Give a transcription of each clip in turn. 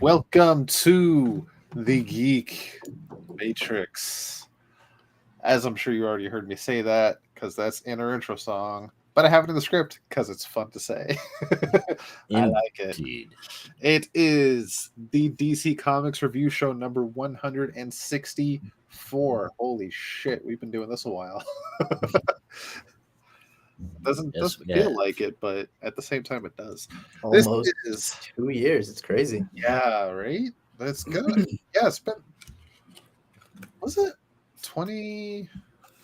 Welcome to the Geek Matrix. As I'm sure you already heard me say that, because that's in our intro song, but I have it in the script because it's fun to say. I like it. Indeed. It is the DC Comics review show number 164. Holy shit, we've been doing this a while. Doesn't feel like it, but at the same time it does. Almost This is 2 years. It's crazy. yeah, right? That's good. Yeah, it's been was it 20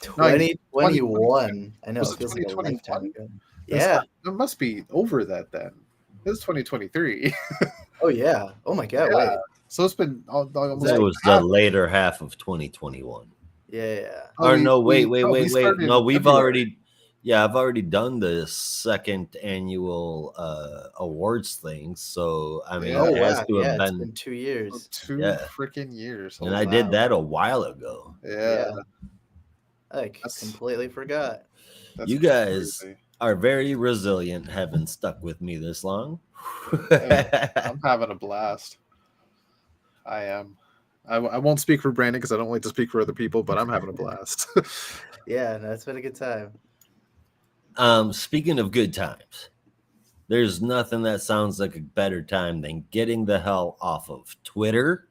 2021. I know Was it it feels like a 2021? lifetime ago. It's Yeah. not- it must be over that then. This is 2023. Oh yeah. Oh my god. Yeah. Wait. So it's been almost That like was the later half of 2021. Yeah. Or no, wait. we No, started in we've February. I've already done the second annual awards thing. So, I mean, Yeah. Oh it has wow. to Yeah. have It's been, been 2 years. 2 Yeah. freaking years. and I did that a while ago. Yeah. I completely forgot. That's You guys crazy. are very resilient, having stuck with me this long. I'm having a blast. I am. I won't speak for Brandon because I don't like to speak for other people, but I'm having a blast. Yeah. No, it's been a good time. Speaking of good times, there's nothing that sounds like a better time than getting the hell off of Twitter.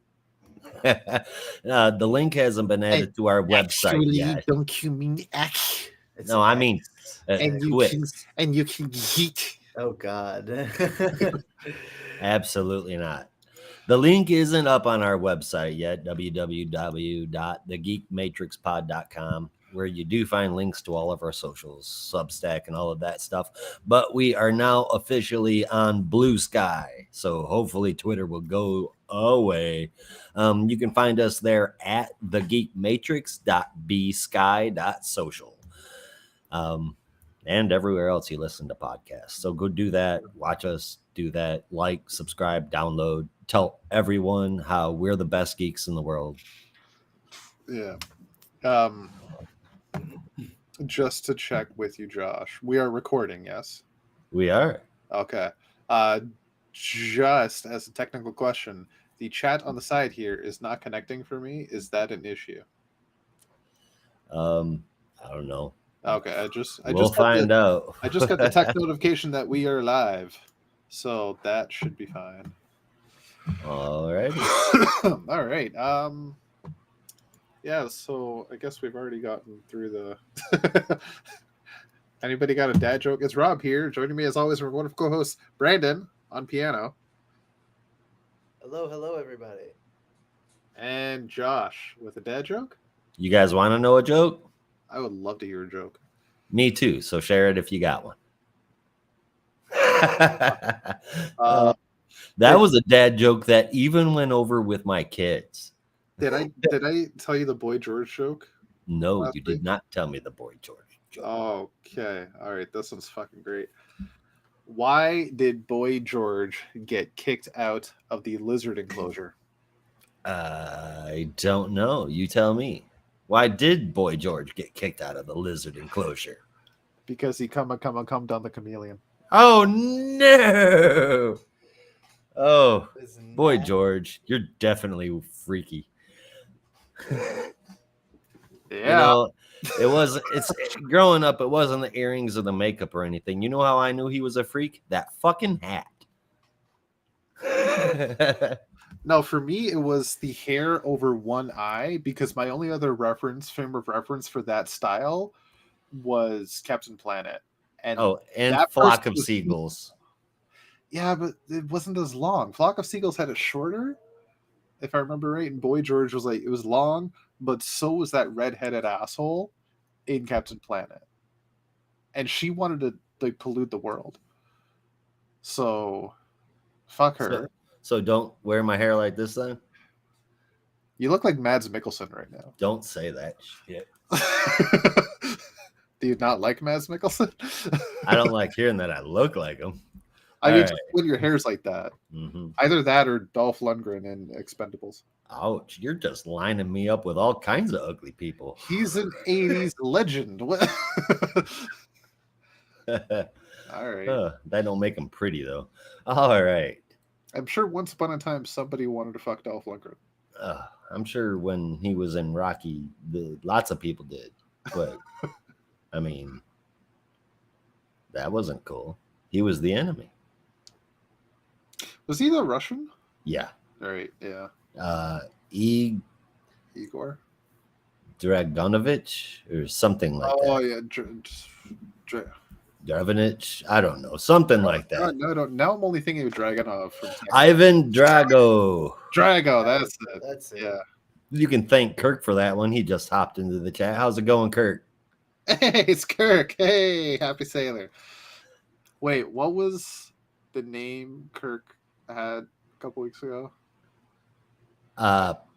The link hasn't been added to our website yet. Don't you mean X? It's No, I mean Twitch. And you can geek. Oh god. Absolutely not. The link isn't up on our website yet, www.thegeekmatrixpod.com, where you do find links to all of our socials, Substack, and all of that stuff. But we are now officially on Blue Sky, so hopefully Twitter will go away. You can find us there at thegeekmatrix.bsky.social. And everywhere else you listen to podcasts. So go do that. Watch us do that. Like, subscribe, download. Tell everyone how we're the best geeks in the world. Yeah. Just to check with you, Josh, we are recording, yes? We are. Okay. Just as a technical question, the chat on the side here is not connecting for me. Is that an issue? I don't know. Okay, We'll find out. I just got the text notification that we are live, so that should be fine. All right. All right. Yeah. So I guess we've already gotten through the. Anybody got a dad joke? It's Rob here, joining me as always, our wonderful co-host Brandon on piano, Hello, everybody. and Josh with a dad joke. You guys want to know a joke? I would love to hear a joke. Me too. So share it if you got one. That was a dad joke that even went over with my kids. Did I tell you the Boy George joke? No, last you week? did not tell me the Boy George joke. Okay. All right. This one's fucking great. Why did Boy George get kicked out of the lizard enclosure? I don't know. You tell me. Why did Boy George get kicked out of the lizard enclosure? Because he come down the chameleon. Oh, no. Oh, Isn't Boy that- George, you're definitely freaky. Yeah. You know, it's growing up, it wasn't the earrings or the makeup or anything. You know how I knew he was a freak? That fucking hat. No, for me, it was the hair over one eye because my only other frame of reference for that style was Captain Planet. And and that Flock person of was- Seagulls. yeah, but it wasn't as long. Flock of Seagulls had it shorter, if I remember right. And Boy George was it was long, but so was that redheaded asshole in Captain Planet. And she wanted to pollute the world. So fuck her. So don't wear my hair like this then? You look like Mads Mikkelsen right now. Don't say that shit. Do you not like Mads Mikkelsen? I don't like hearing that I look like him. I mean, All just when your hair's like that. Mm-hmm. Either that or Dolph Lundgren in Expendables. Ouch, you're just lining me up with all kinds of ugly people. He's an 80s legend. What? All right. That don't make him pretty, though. All right. I'm sure once upon a time somebody wanted to fuck Dolph Lundgren. I'm sure when he was in Rocky, lots of people did, but I mean, that wasn't cool. He was the enemy. Was he the Russian? Yeah. All right, yeah. Igor Dragonovich or something like Oh that. yeah, Dravenich, I don't know, something like that. No. Now I'm only thinking of Dragonov from Tekken. Ivan Drago. Drago, that's it. That's it. Yeah. You can thank Kirk for that one. He just hopped into the chat. How's it going, Kirk? Hey, it's Kirk. Hey, happy sailor. Wait, what was the name Kirk had a couple weeks ago?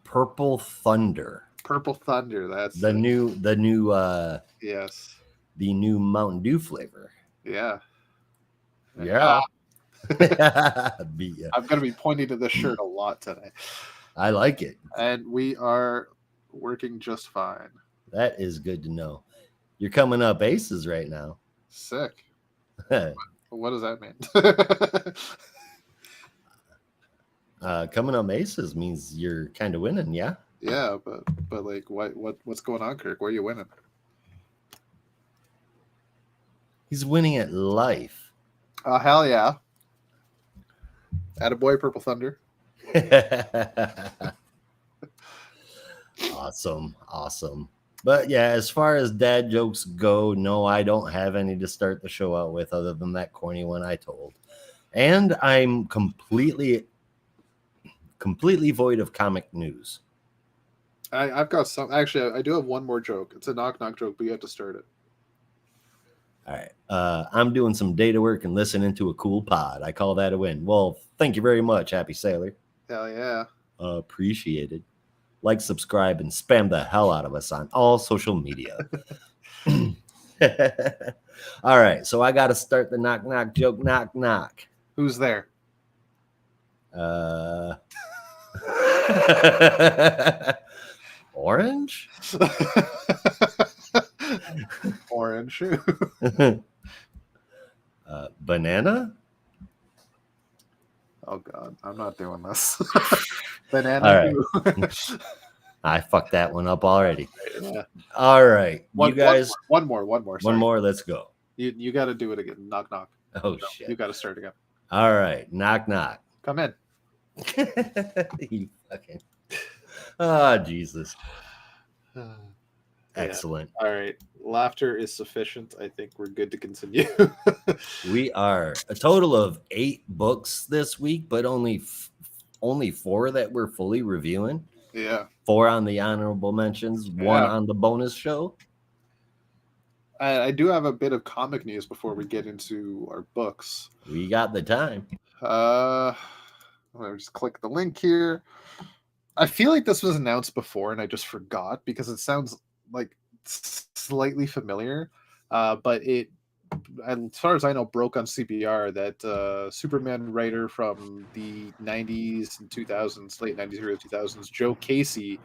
Purple Thunder. Purple Thunder. That's the it. new Yes. the new Mountain Dew flavor. Yeah. Yeah. Beat ya. I'm gonna be pointing to this shirt a lot today. I like it. And we are working just fine. That is good to know. You're coming up aces right now. Sick. What does that mean? Coming up aces means you're kind of winning, yeah? Yeah, but like what's going on, Kirk? Where are you winning? He's winning at life. Oh hell yeah. Attaboy, Purple Thunder. Awesome. But yeah, as far as dad jokes go, no, I don't have any to start the show out with other than that corny one I told. And I'm completely void of comic news. I've got some. Actually, I do have one more joke. It's a knock joke, but you have to start it. All right. I'm doing some data work and listening to a cool pod. I call that a win. Well, thank you very much, Happy Sailor. Hell yeah. Appreciated. Like, subscribe, and spam the hell out of us on all social media. All right. So I got to start the knock joke. Knock. Who's there? Orange? Orange. Banana? Oh god, I'm not doing this. Banana. All right. I fucked that one up already. Yeah. All right. You guys. One more. One Sorry. more. Let's go. You got to do it again. Knock. Oh, No, shit. You got to start again. All right. Knock. Come in. You fucking. Oh, Jesus. Yeah. Excellent. All right. Laughter is sufficient. I think we're good to continue. We are a total of 8 books this week, but only 4 that we're fully reviewing. Yeah. 4 on the honorable mentions, 1 on the bonus show. I do have a bit of comic news before we get into our books. We got the time. Let me just click the link here. I feel like this was announced before and I just forgot because it sounds like slightly familiar. But it, as far as I know, broke on CBR that Superman writer from the 90s and 2000s, late 90s, early 2000s, Joe Casey,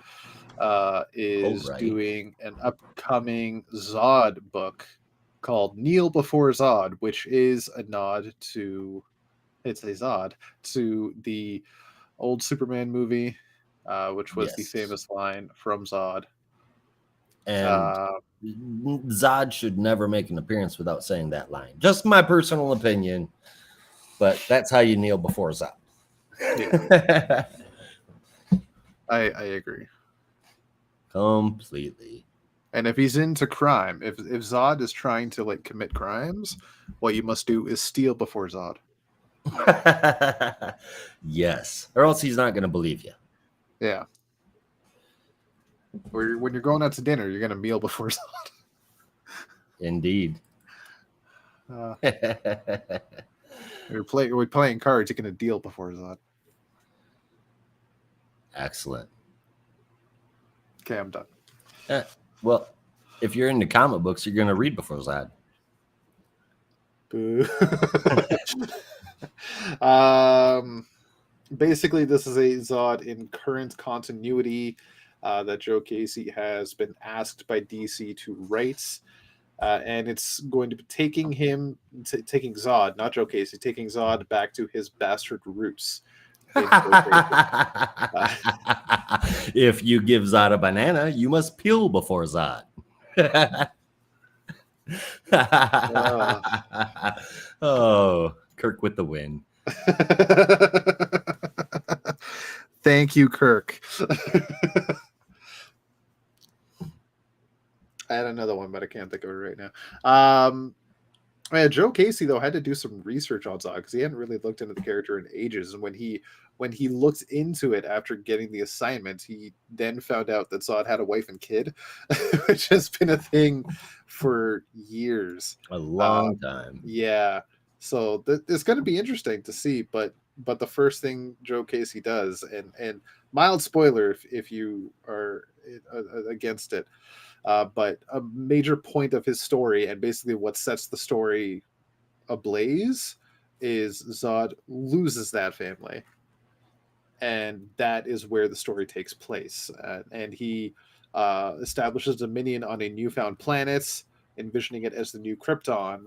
is doing an upcoming Zod book called Kneel Before Zod, which is a nod to, it's a Zod, to the old Superman movie, which was the famous line from Zod. And Zod should never make an appearance without saying that line. Just my personal opinion, but that's how you kneel before Zod. Yeah. I agree. Completely. And if he's into crime, if Zod is trying to like commit crimes, what you must do is steal before Zod. Yes, or else he's not going to believe you. Yeah. Or when you're going out to dinner, you're going to meal before Zod. Indeed. We're playing cards, you're going to deal before Zod. Excellent. Okay, I'm done. Well, if you're into comic books, you're going to read before Zod. Boo. Basically, this is a Zod in current continuity that Joe Casey has been asked by DC to write. And it's going to be taking Zod, not Joe Casey, taking Zod back to his bastard roots. If you give Zod a banana, you must peel before Zod. Oh, Kirk with the win. Thank you, Kirk. I had another one, but I can't think of it right now. Yeah, Joe Casey though had to do some research on Zod because he hadn't really looked into the character in ages. And when he looked into it after getting the assignment, he then found out that Zod had a wife and kid, which has been a thing for years, a long time. Yeah, so it's going to be interesting to see. But the first thing Joe Casey does, and mild spoiler if you are against it. But a major point of his story, and basically what sets the story ablaze, is Zod loses that family. And that is where the story takes place. And he establishes Dominion on a newfound planet, envisioning it as the new Krypton,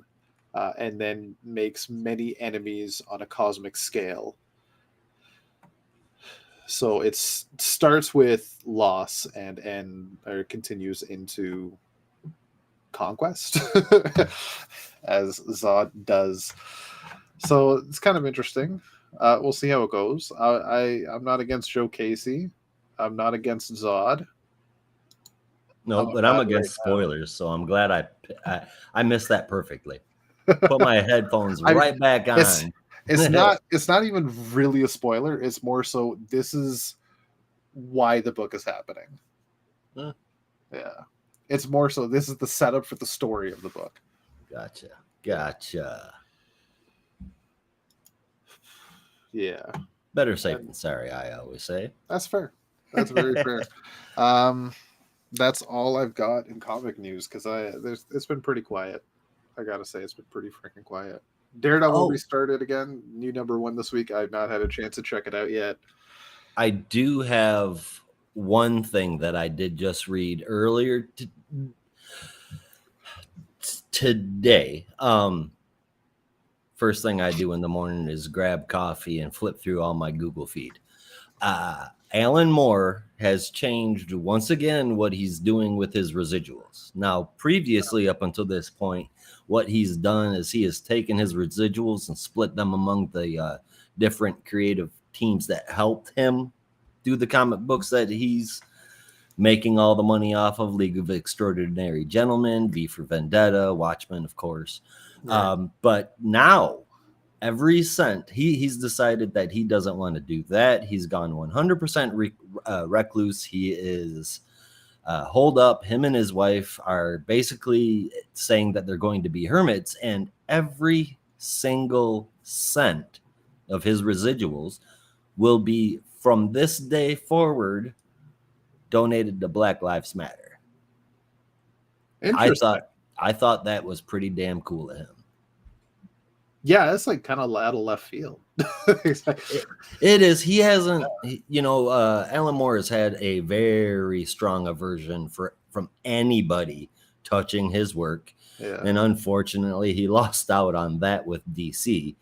and then makes many enemies on a cosmic scale. So it starts with loss and continues into conquest, as Zod does. So it's kind of interesting. We'll see how it goes. I'm not against Joe Casey. I'm not against Zod. No, but I'm against spoilers, so I'm glad I missed that perfectly. Put my headphones right back on. It's not even really a spoiler. It's more so this is why the book is happening. Huh. Yeah. It's more so this is the setup for the story of the book. Gotcha. Yeah. Better safe than sorry, I always say. That's fair. That's very fair. That's all I've got in comic news because it's been pretty quiet. I gotta say it's been pretty freaking quiet. Daredevil restarted again, new #1 this week. I've not had a chance to check it out yet. I do have one thing that I did just read earlier today. First thing I do in the morning is grab coffee and flip through all my Google feed. Alan Moore has changed once again what he's doing with his residuals. Now, previously, up until this point, what he's done is he has taken his residuals and split them among the different creative teams that helped him do the comic books that he's making all the money off of. League of Extraordinary Gentlemen, V for Vendetta, Watchmen, of course. Right. But now, every cent, he's decided that he doesn't want to do that. He's gone 100% recluse. He is holed up. Him and his wife are basically saying that they're going to be hermits, and every single cent of his residuals will be, from this day forward, donated to Black Lives Matter. I thought that was pretty damn cool of him. Yeah, it's like kind of out of left field. It is. He hasn't, Alan Moore has had a very strong aversion from anybody touching his work. Yeah. And unfortunately, he lost out on that with DC.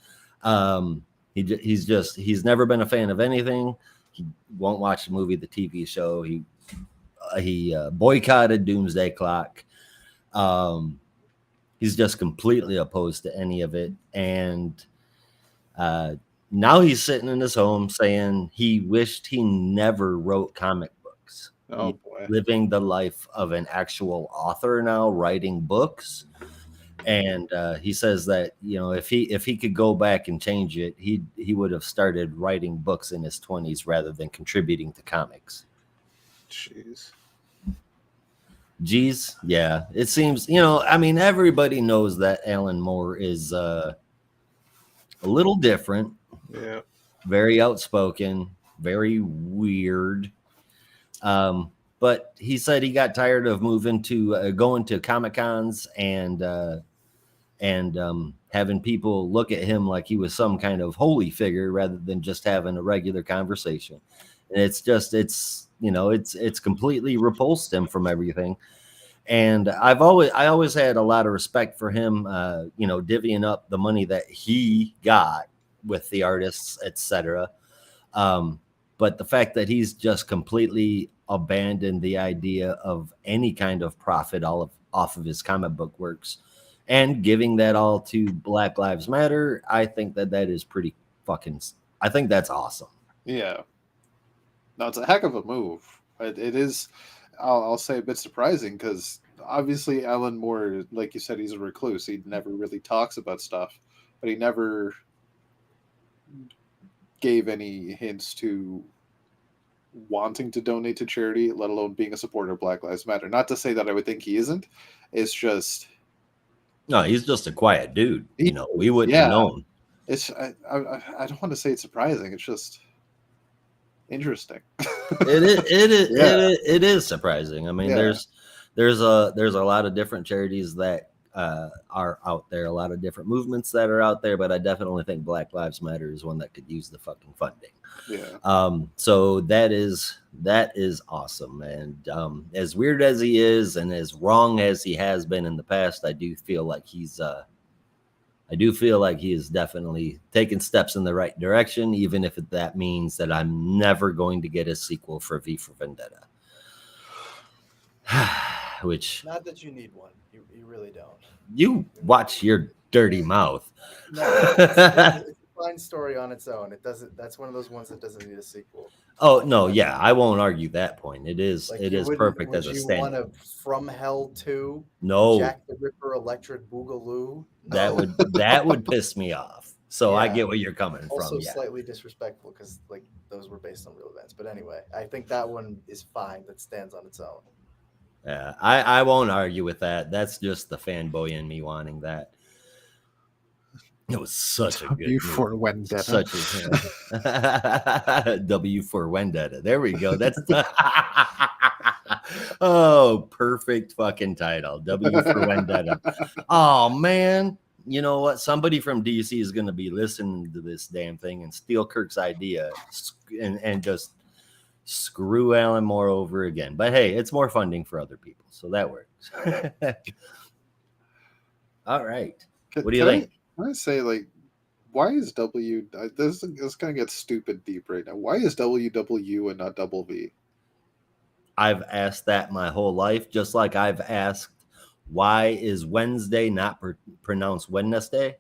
He's never been a fan of anything. He won't watch the movie, the TV show. He boycotted Doomsday Clock. He's just completely opposed to any of it. And now he's sitting in his home saying he wished he never wrote comic books. Oh, boy. Living the life of an actual author now, writing books. And he says that, if he could go back and change it, he would have started writing books in his 20s rather than contributing to comics. Jeez, yeah. It seems, everybody knows that Alan Moore is a little different. Yeah. Very outspoken, very weird. But he said he got tired of moving to going to Comic-Cons and having people look at him like he was some kind of holy figure rather than just having a regular conversation. And it's completely repulsed him from everything. And I always had a lot of respect for him, divvying up the money that he got with the artists, etc. But the fact that he's just completely abandoned the idea of any kind of profit off of his comic book works and giving that all to Black Lives Matter, I think that is pretty fucking. I think that's awesome. Yeah. No, it's a heck of a move. It is. I'll say a bit surprising because obviously Alan Moore, like you said, he's a recluse. He never really talks about stuff, but he never gave any hints to wanting to donate to charity, let alone being a supporter of Black Lives Matter. Not to say that I would think he isn't. It's just no, he's just a quiet dude. You know, we wouldn't yeah. have known. It's I don't want to say it's surprising. It's just interesting. It is surprising. I mean, Yeah. there's a lot of different charities that are out there, a lot of different movements that are out there, but I definitely think Black Lives Matter is one that could use the fucking funding. Yeah. So that is awesome. And as weird as he is and as wrong as he has been in the past, I do feel like he is definitely taking steps in the right direction, even if that means that I'm never going to get a sequel for V for Vendetta. Which, not that you need one, you really don't. You watch your dirty mouth. No, it's a fine story on its own. It doesn't. That's one of those ones that doesn't need a sequel. Oh no, yeah, I won't argue that point. It is Like, perfect as a Would you stand. want a From Hell 2? No, Jack the Ripper, Electric Boogaloo? that No. would piss me off. So I Yeah. get where you're coming Also from. Yeah. slightly disrespectful because like those were based on real events. But anyway, I think that one is fine. That stands on its own. Yeah, I won't argue with that. That's just the fanboy in me wanting that. It was such a good W for Vendetta. Such a W for Vendetta. There we go. That's oh, perfect fucking title. W for Vendetta. Oh man, you know what? Somebody from DC is going to be listening to this damn thing and steal Kirk's idea and just screw Alan Moore over again. But hey, it's more funding for other people, so that works. All right. What do you think? I say, like, why is this is gonna get stupid deep right now? Why is WW and not double V? I've asked that my whole life, just like I've asked why is Wednesday not pronounced Wednesday?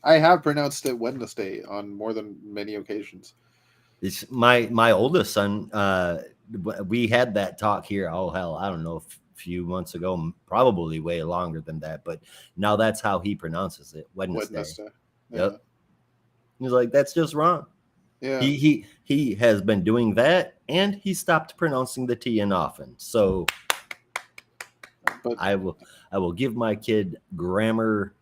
I have pronounced it Wednesday on more than many occasions. It's my oldest son. We had that talk here. Oh hell, I don't know, a few months ago, probably way longer than that. But now that's how he pronounces it, Wednesday. Yeah. Yep. He's like, that's just wrong. Yeah. He has been doing that, and he stopped pronouncing the T in often. So, but I will give my kid grammar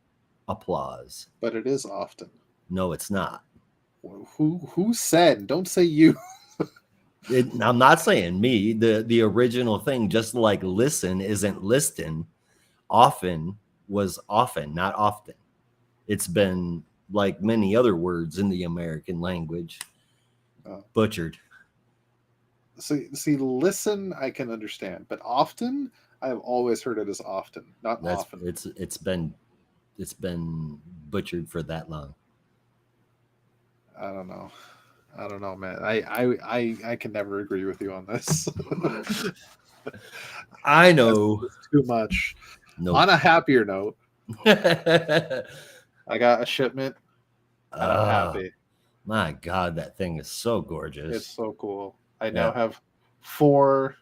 applause. But it is often. No, it's not. Who said? Don't say you. I'm not saying me. The original thing, just like listen isn't listen. Often was often, not often. It's been like many other words in the American language, butchered. See, listen, I can understand, but often, I've always heard it as often, not often. It's been butchered for that long. I don't know, man. I can never agree with you on this. I know. That's too much. No. On a happier note, I got a shipment. And I'm happy. My God, that thing is so gorgeous. It's so cool. I now have 4.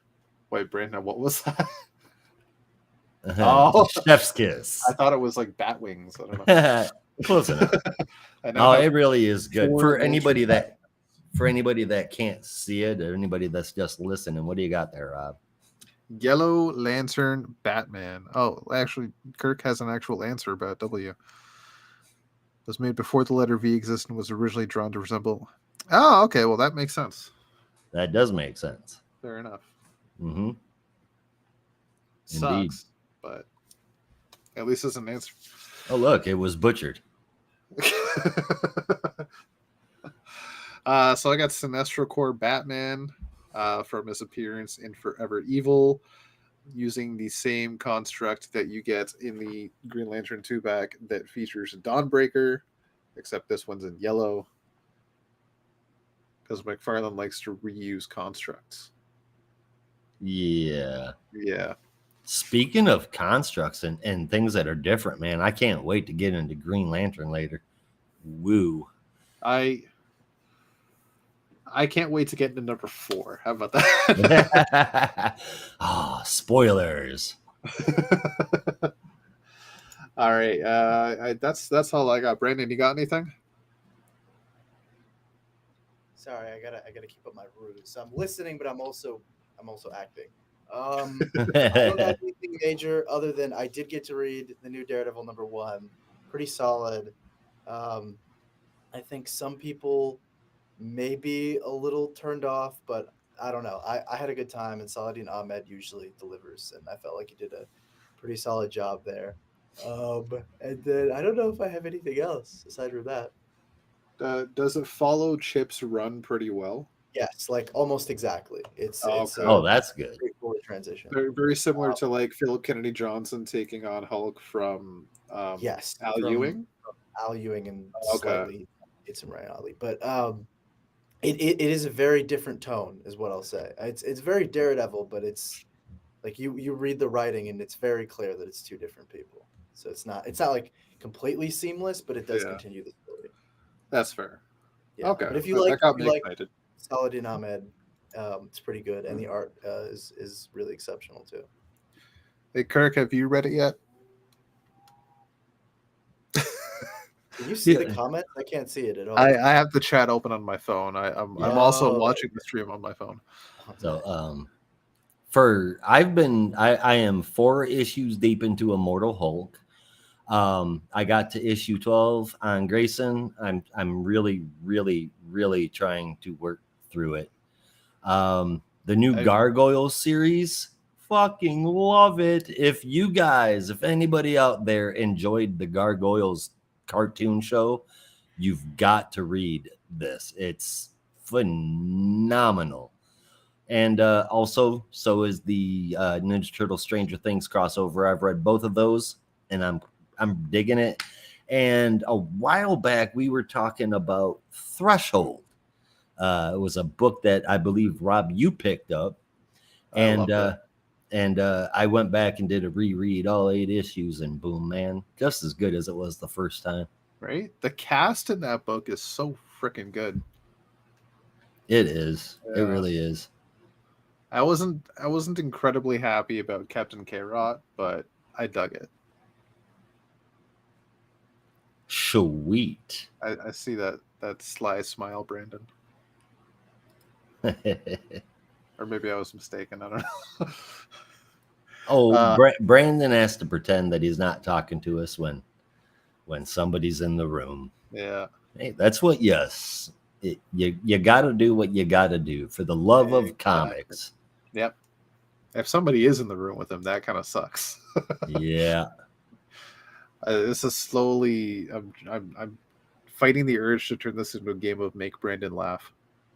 Wait, Brandon, what was that? Oh, chef's kiss. I thought it was like bat wings. I don't know. Close enough. It really is good for anybody that can't see it or anybody that's just listening. What do you got there, Rob? Yellow Lantern Batman. Oh, actually, Kirk has an actual answer about W. It was made before the letter V existed and was originally drawn to resemble. Oh, okay. Well, that makes sense. That does make sense. Fair enough. Mm-hmm. Sucks, Indeed. but at least it's an answer. Oh, look, it was butchered. So I got Sinestro Corps Batman from his appearance in Forever Evil, using the same construct that you get in the Green Lantern 2-back that features Dawnbreaker, except this one's in yellow. because McFarlane likes to reuse constructs. Yeah. Yeah. Speaking of constructs and things that are different, man, I can't wait to get into Green Lantern later. Woo. I can't wait to get into number 4. How about that? Spoilers. All right. That's all I got. Brandon, you got anything? Sorry, I gotta keep up my ruse. I'm listening, but I'm also acting. I don't have anything major other than I did get to read the new Daredevil #1. Pretty solid. I think some people may be a little turned off, but I don't know. I had a good time, and Saladin Ahmed usually delivers, and I felt like he did a pretty solid job there. And then I don't know if I have anything else aside from that. Does it follow Chip's run pretty well? Yes, like almost exactly. It's Okay. Oh, that's good. straightforward transition. Very similar to like Philip Kennedy Johnson taking on Hulk from Yes, Al from Ewing. Al Ewing and Okay. slightly it's Ryan Ollie, but it is a very different tone, is what I'll say. It's very Daredevil, but it's like you read the writing and it's very clear that it's two different people. So it's not like completely seamless, but it does Yeah. continue the story. That's fair. Yeah. Okay. But if you That like, got me excited. Saladin Ahmed, it's pretty good, and the art is really exceptional too. Hey Kirk, have you read it yet? Can you see the Yeah. comments? I can't see it at all. I have the chat open on my phone. I'm also Yo. watching the stream on my phone. So I am 4 issues deep into Immortal Hulk. I got to issue 12 on Grayson. I'm really trying to work through it. The new Gargoyles series, fucking love it. If anybody out there enjoyed the Gargoyles cartoon show, you've got to read this. It's phenomenal. And also, so is the Ninja Turtle Stranger Things crossover. I've read both of those, and I'm digging it. And a while back, we were talking about Threshold. It was a book that I believe, Rob, you picked up. And I went back and did a reread, all 8 issues, and boom, man, just as good as it was the first time. Right? The cast in that book is so freaking good. It is. It Yeah. really is. I wasn't incredibly happy about Captain K-Rot, but I dug it. Sweet. I see that sly smile, Brandon. Or maybe I was mistaken. I don't know. Brandon has to pretend that he's not talking to us when somebody's in the room. Yeah. Hey, that's what you got to do what you got to do for the love of comics. Yep. If somebody is in the room with him, that kind of sucks. Yeah. This is slowly. I'm fighting the urge to turn this into a game of make Brandon laugh.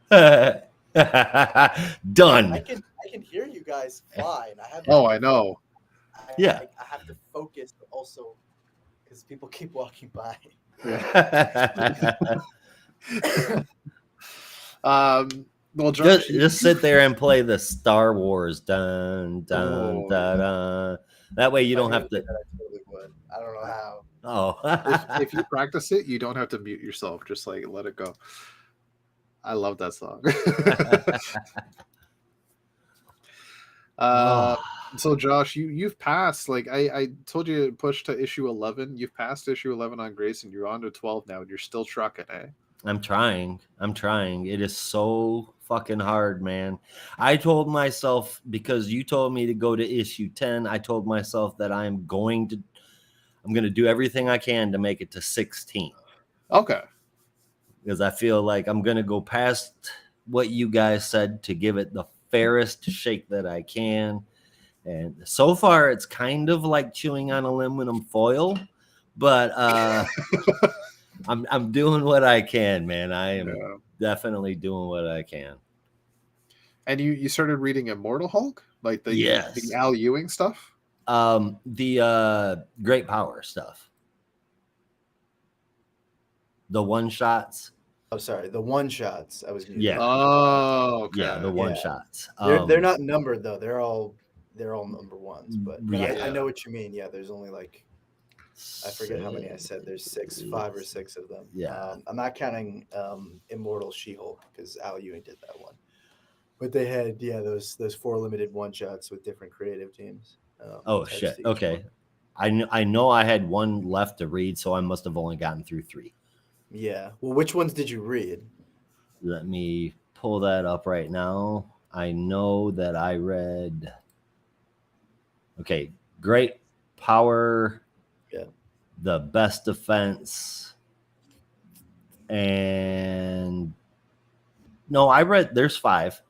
Done. I can hear you guys fine. I know. Yeah. I have to focus also because people keep walking by. Well, Josh, just sit there and play the Star Wars dun dun dun dun. That way you don't have to. I totally would. I don't know how. Oh. if you practice it, you don't have to mute yourself. Just like let it go. I love that song. So Josh, you've passed. Like I told you to push to issue 11. You've passed issue 11 on Grayson. You're on to 12 now, and you're still trucking, eh? I'm trying. It is so fucking hard, man. I told myself, because you told me to go to issue 10, I told myself that I'm going to do everything I can to make it to 16. Okay. Because I feel like I'm going to go past what you guys said to give it the fairest shake that I can. And so far, it's kind of like chewing on aluminum foil, but I'm doing what I can, man. I am definitely doing what I can. And you started reading Immortal Hulk, like the Al Ewing stuff. The Great Power stuff, the one shots. Oh, sorry, the one shots. I was muted. Yeah. Oh, okay. Yeah, the one Yeah. shots. They're not numbered though. They're all number ones. But Yeah. I know what you mean. Yeah, there's only like I forget how many I said. There's 5 or 6 of them. Yeah. I'm not counting Immortal She-Hulk because Al Ewing did that one. But they had those 4 limited one shots with different creative teams. Oh attached shit. to each Okay. one. I know I had one left to read, so I must have only gotten through 3. Yeah. Well, which ones did you read? Let me pull that up right now. I know that I read. Okay, Great Power. Yeah. The Best Defense. And no, I read. There's 5.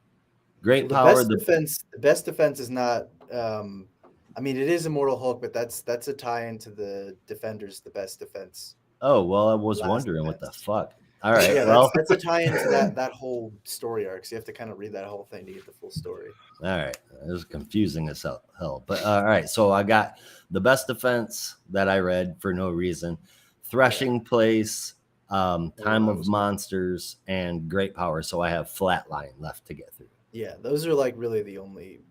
Great Well, Power. the best defense is not. I mean, it is Immortal Hulk, but that's a tie-in to the Defenders. The best defense. Oh well, I was Last wondering what the Defense. fuck. All right. Yeah, Well. that's a tie-in to that whole story arc. So you have to kind of read that whole thing to get the full story. All right. It was confusing as hell. But all right. So I got the Best Defense that I read for no reason, Threshing Place, Time of Monsters, and Great Power. So I have Flatline left to get through. Yeah, those are like really the only.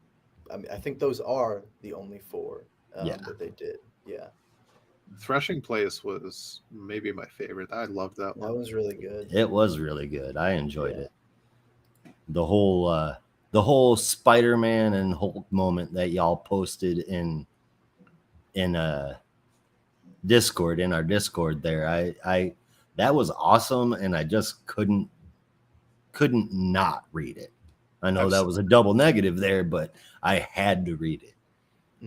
I mean, I think those are the only 4 Yeah. that they did. Yeah, Threshing Place was maybe my favorite. I loved that that one. was really good. It was really good. I enjoyed it. The whole Spider-Man and Hulk moment that y'all posted in Discord, in our Discord there. I that was awesome, and I just couldn't not read it. I know that was a double negative there, but I had to read it.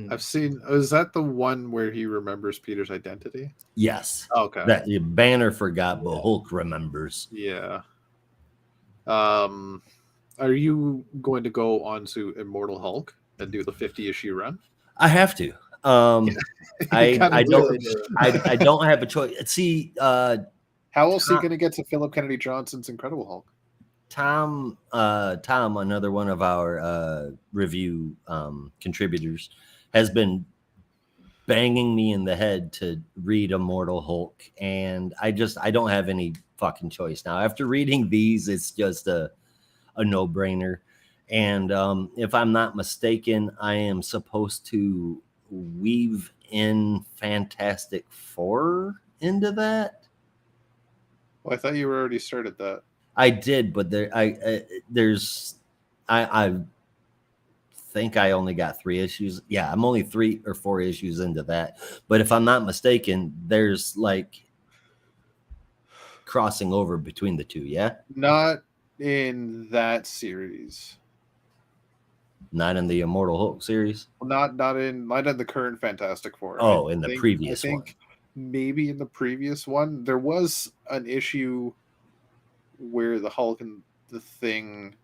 I've seen. Is that the one where he remembers Peter's identity? Yes. Okay. That Banner forgot, but Hulk remembers. Yeah. Are you going to go on to Immortal Hulk and do the 50-issue run? I have to. I don't have a choice. See, how else are you going to get to Philip Kennedy Johnson's Incredible Hulk? Tom, another one of our review contributors, has been banging me in the head to read Immortal Hulk, and I don't have any fucking choice now. After reading these, it's just a no-brainer. And if I'm not mistaken, I am supposed to weave in Fantastic Four into that. Well, I thought you already started that. I did, but I think I only got 3 issues. Yeah, I'm only 3 or 4 issues into that. But if I'm not mistaken, there's like crossing over between the two. Yeah, Not in that series. not in the Immortal Hulk series. Not in the current Fantastic Four. Oh, in the previous one. Maybe in the previous one there was an issue where the Hulk and the Thing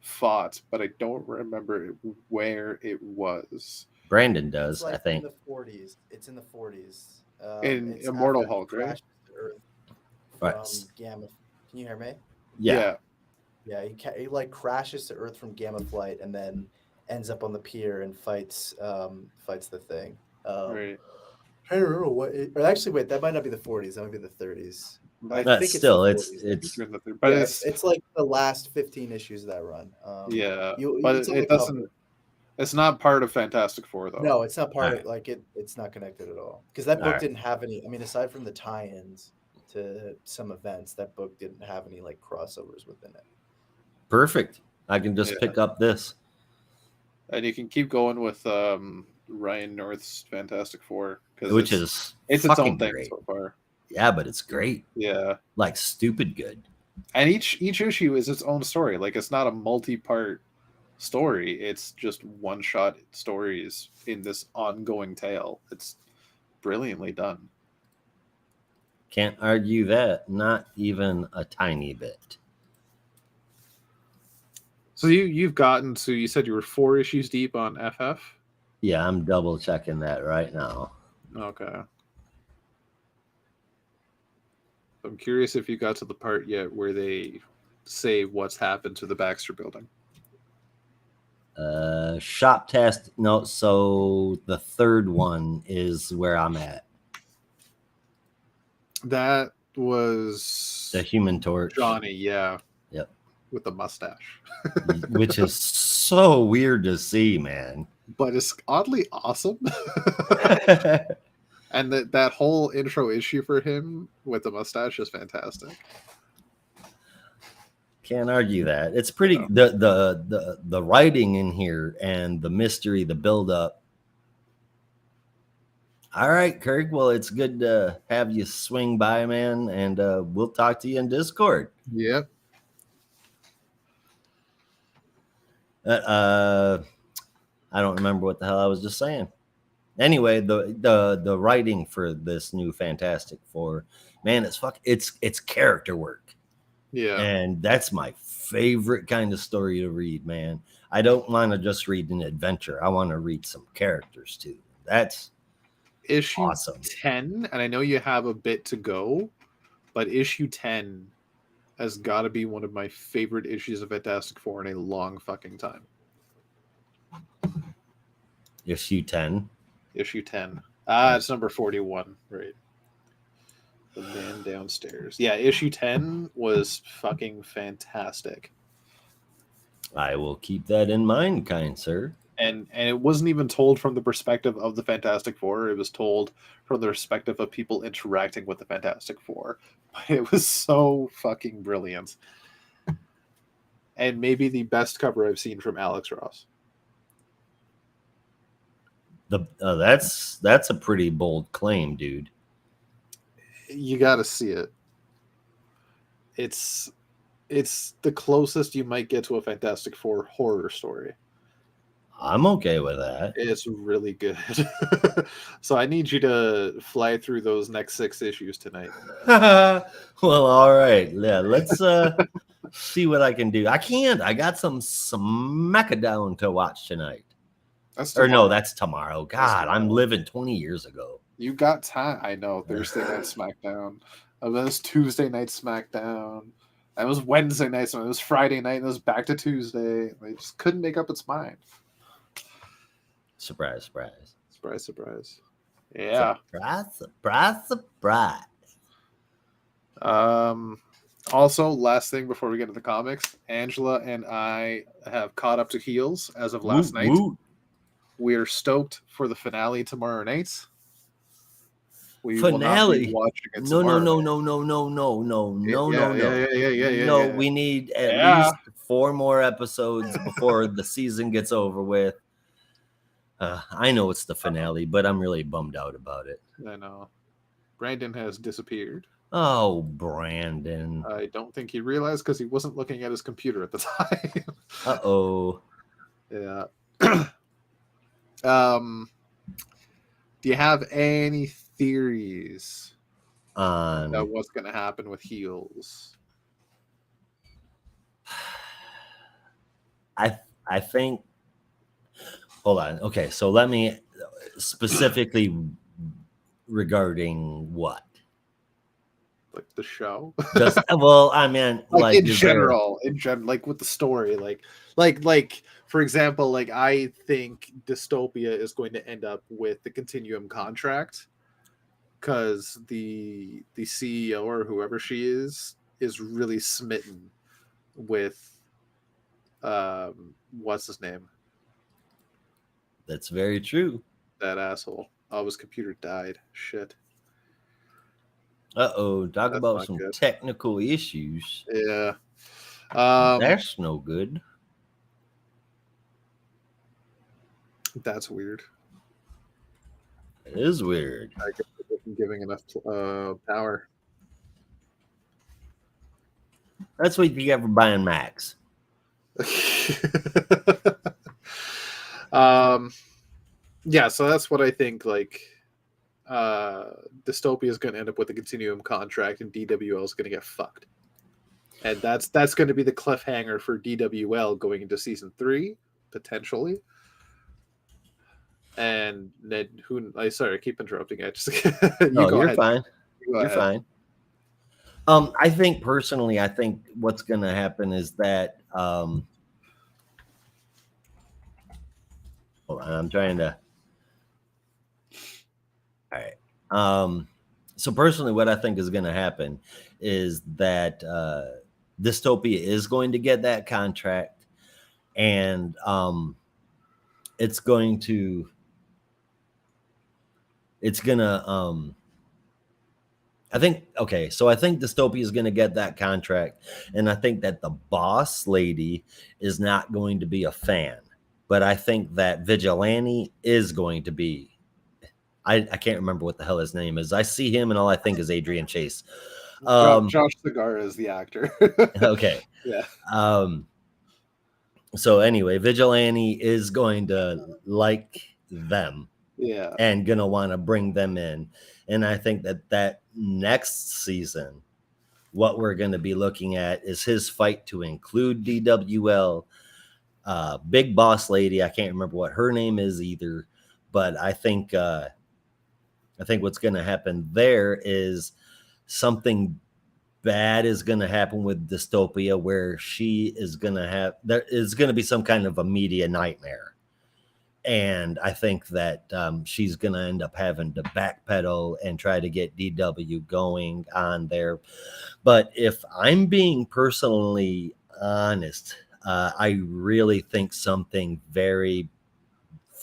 fought, but I don't remember where it was. Brandon does, It's like I think. in the 40s. It's in the 40s. In it's Immortal after he Hulk, right? crashes to Earth Right. from Gamma. Can you hear me? Yeah. Yeah, he like crashes to Earth from Gamma Flight and then ends up on the pier and fights the Thing. Right. I don't remember what. Or actually, wait, that might not be the 40s. That might be the 30s. I That's think still the it's 40s. But Yeah, it's it's like the last 15 issues of that run. but it's on the it doesn't. cover. It's not part of Fantastic Four, though. No, it's not part Alright. of like it's not connected at all because that book Alright. didn't have any. I mean, aside from the tie-ins to some events, that book didn't have any like crossovers within it. perfect. I can just Yeah. pick up this. And you can keep going with Ryan North's Fantastic Four, Which is it's its fucking own thing great. so far. Yeah, but it's great. Yeah, Like stupid good. and each issue is its own story. Like it's not a multi-part story. It's just one-shot stories in this ongoing tale. It's brilliantly done. Can't argue that. Not even a tiny bit. So you've gotten to, you said you were 4 issues deep on FF. Yeah, I'm double checking that right now. Okay. I'm curious if you got to the part yet where they say what's happened to the Baxter building. Shop test. No, so the third one is where I'm at. That was The Human Torch. Johnny, yeah. Yep. With the mustache. Which is so weird to see, man. But it's oddly awesome. And that whole intro issue for him with the mustache is fantastic. Can't argue that. It's pretty the writing in here and the mystery, the build up. All right, Kirk. Well, it's good to have you swing by, man, and we'll talk to you in Discord. Yep. I don't remember what the hell I was just saying. Anyway, the writing for this new Fantastic Four, man, it's character work. Yeah. And that's my favorite kind of story to read, man. I don't want to just read an adventure. I want to read some characters too. That's issue awesome. 10, and I know you have a bit to go, but issue 10 has got to be one of my favorite issues of Fantastic Four in a long fucking time. Issue 10. Issue 10. It's number 41, right? The Man Downstairs. Yeah, issue 10 was fucking fantastic. I will keep that in mind, kind sir. And it wasn't even told from the perspective of the Fantastic Four. It was told from the perspective of people interacting with the Fantastic Four. It was so fucking brilliant. And maybe the best cover I've seen from Alex Ross. That's a pretty bold claim, dude. You got to see it. It's the closest you might get to a Fantastic Four horror story. I'm okay with that. It's really good. So I need you to fly through those next 6 issues tonight. Well, all right. Yeah, let's see what I can do. I can't. I got some Smackdown to watch tonight. That's tomorrow. God, I'm living 20 years ago. You got time. I know. Thursday night SmackDown. It was Tuesday night SmackDown. It was Wednesday night. So it was Friday night. And it was back to Tuesday. They just couldn't make up its mind. Surprise, surprise. Surprise, surprise. Yeah. Surprise. Also, last thing before we get to the comics, Angela and I have caught up to Heels as of last night. We are stoked for the finale tomorrow night. We finale. Will not be watching it No. Yeah. We need at least 4 more episodes before the season gets over with. I know it's the finale, but I'm really bummed out about it. I know. Brandon has disappeared. Oh, Brandon. I don't think he realized because he wasn't looking at his computer at the time. Uh-oh. Yeah. Do you have any theories on what's going to happen with Heels? I think. Hold on. Okay, so let me specifically regarding what? Like the show? Just well, I mean, like in general, like with the story, like for example, like I think Dystopia is going to end up with the Continuum contract because the CEO or whoever she is really smitten with what's his name? That's very true. That asshole. Oh, his computer died. Shit. Uh-oh. Talk about some technical issues. Yeah. That's no good. That's weird. It is weird. I guess it wasn't giving enough power. That's what you get for buying Macs. Yeah, so that's what I think. Like, Dystopia is going to end up with a Continuum contract, and DWL is going to get fucked. And that's going to be the cliffhanger for DWL going into season 3, potentially. And then sorry, I keep interrupting. I just you're fine. You're fine. I think personally, what's going to happen is that hold on, I'm trying to. All right. So personally, what I think is going to happen is that Dystopia is going to get that contract, and it's going to I think so I think Dystopia is going to get that contract, and I think that the boss lady is not going to be a fan, but I think that Vigilante is going to be. I can't remember what the hell his name is. I see him and all I think is Adrian Chase. Josh Segarra is the actor. Okay. Yeah. So anyway, Vigilante is going to like them. Yeah. And gonna want to bring them in. And I think that next season, what we're going to be looking at is his fight to include DWL, Big Boss Lady. I can't remember what her name is either, but I think what's going to happen there is something bad is going to happen with Dystopia, where she is going to have, there is going to be some kind of a media nightmare. And I think that she's going to end up having to backpedal and try to get DW going on there. But if I'm being personally honest, I really think something very,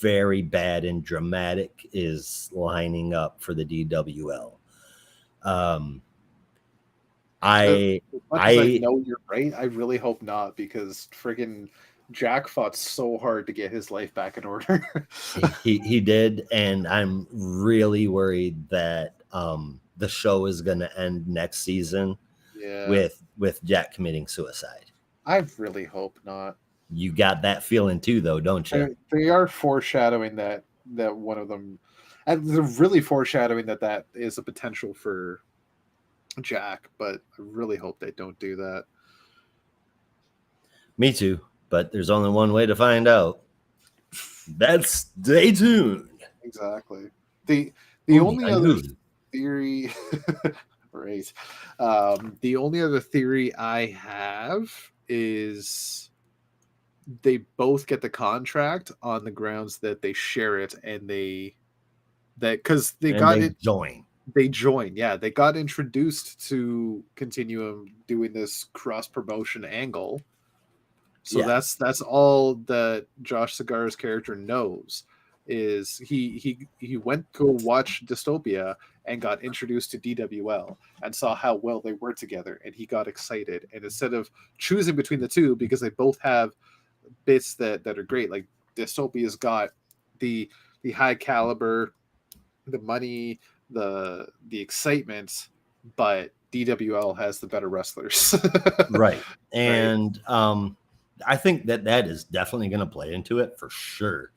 very bad and dramatic is lining up for the DWL. I know you're right. I really hope not, because friggin' Jack fought so hard to get his life back in order. he did, and I'm really worried that the show is going to end next season with Jack committing suicide. I really hope not. You got that feeling too, though, don't you? They are foreshadowing that one of them, and they're really foreshadowing that is a potential for Jack, but I really hope they don't do that. Me too. But there's only one way to find out. That's stay tuned. Exactly. The only other theory, right? The only other theory I have is they both get the contract on the grounds that they share it, and they join. They join. Yeah, they got introduced to Continuum doing this cross promotion angle. So that's all that Josh Segarra's character knows, is he went to watch Dystopia and got introduced to DWL and saw how well they worked together, and he got excited. And instead of choosing between the two, because they both have bits that are great, like Dystopia's got the high caliber, the money, the excitement, but DWL has the better wrestlers. Right. And I think that is definitely going to play into it for sure.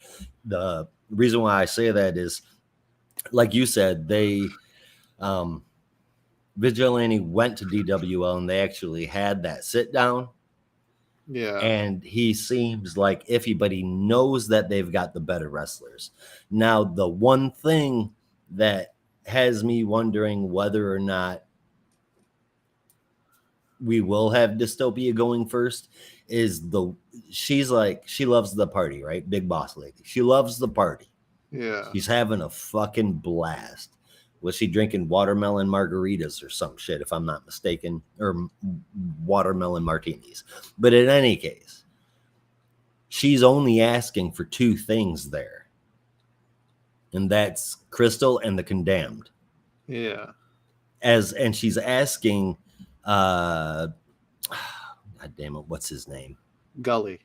The reason why I say that is, like you said, they Vigilante went to DWL and they actually had that sit down. Yeah. And he seems like iffy, but he knows that they've got the better wrestlers. Now, the one thing that has me wondering whether or not we will have Dystopia going first is she loves the party, right? Big Boss Lady. She loves the party. Yeah. She's having a fucking blast. Was she drinking watermelon margaritas or some shit, if I'm not mistaken, or watermelon martinis? But in any case, she's only asking for two things there. And that's Crystal and the Condemned. Yeah. And she's asking God damn it, what's his name? Gully.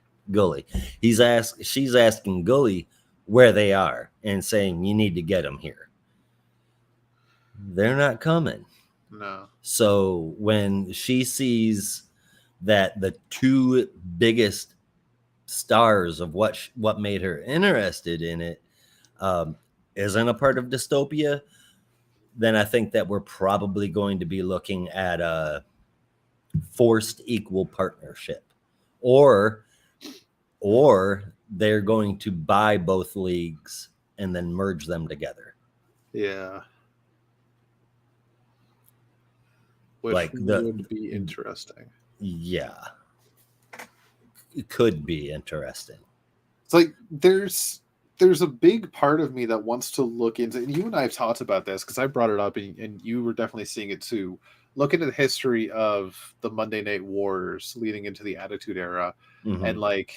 She's asking Gully where they are and saying, you need to get them here. They're not coming. No. So when she sees that the two biggest stars of what made her interested in it isn't a part of Dystopia, then I think that we're probably going to be looking at a forced equal partnership, or they're going to buy both leagues and then merge them together. Yeah. Which would be interesting. Yeah. It could be interesting. It's like there's there's a big part of me that wants to look into, and you and I have talked about this because I brought it up, and you were definitely seeing it too. Look into the history of the Monday Night Wars leading into the Attitude Era, and like,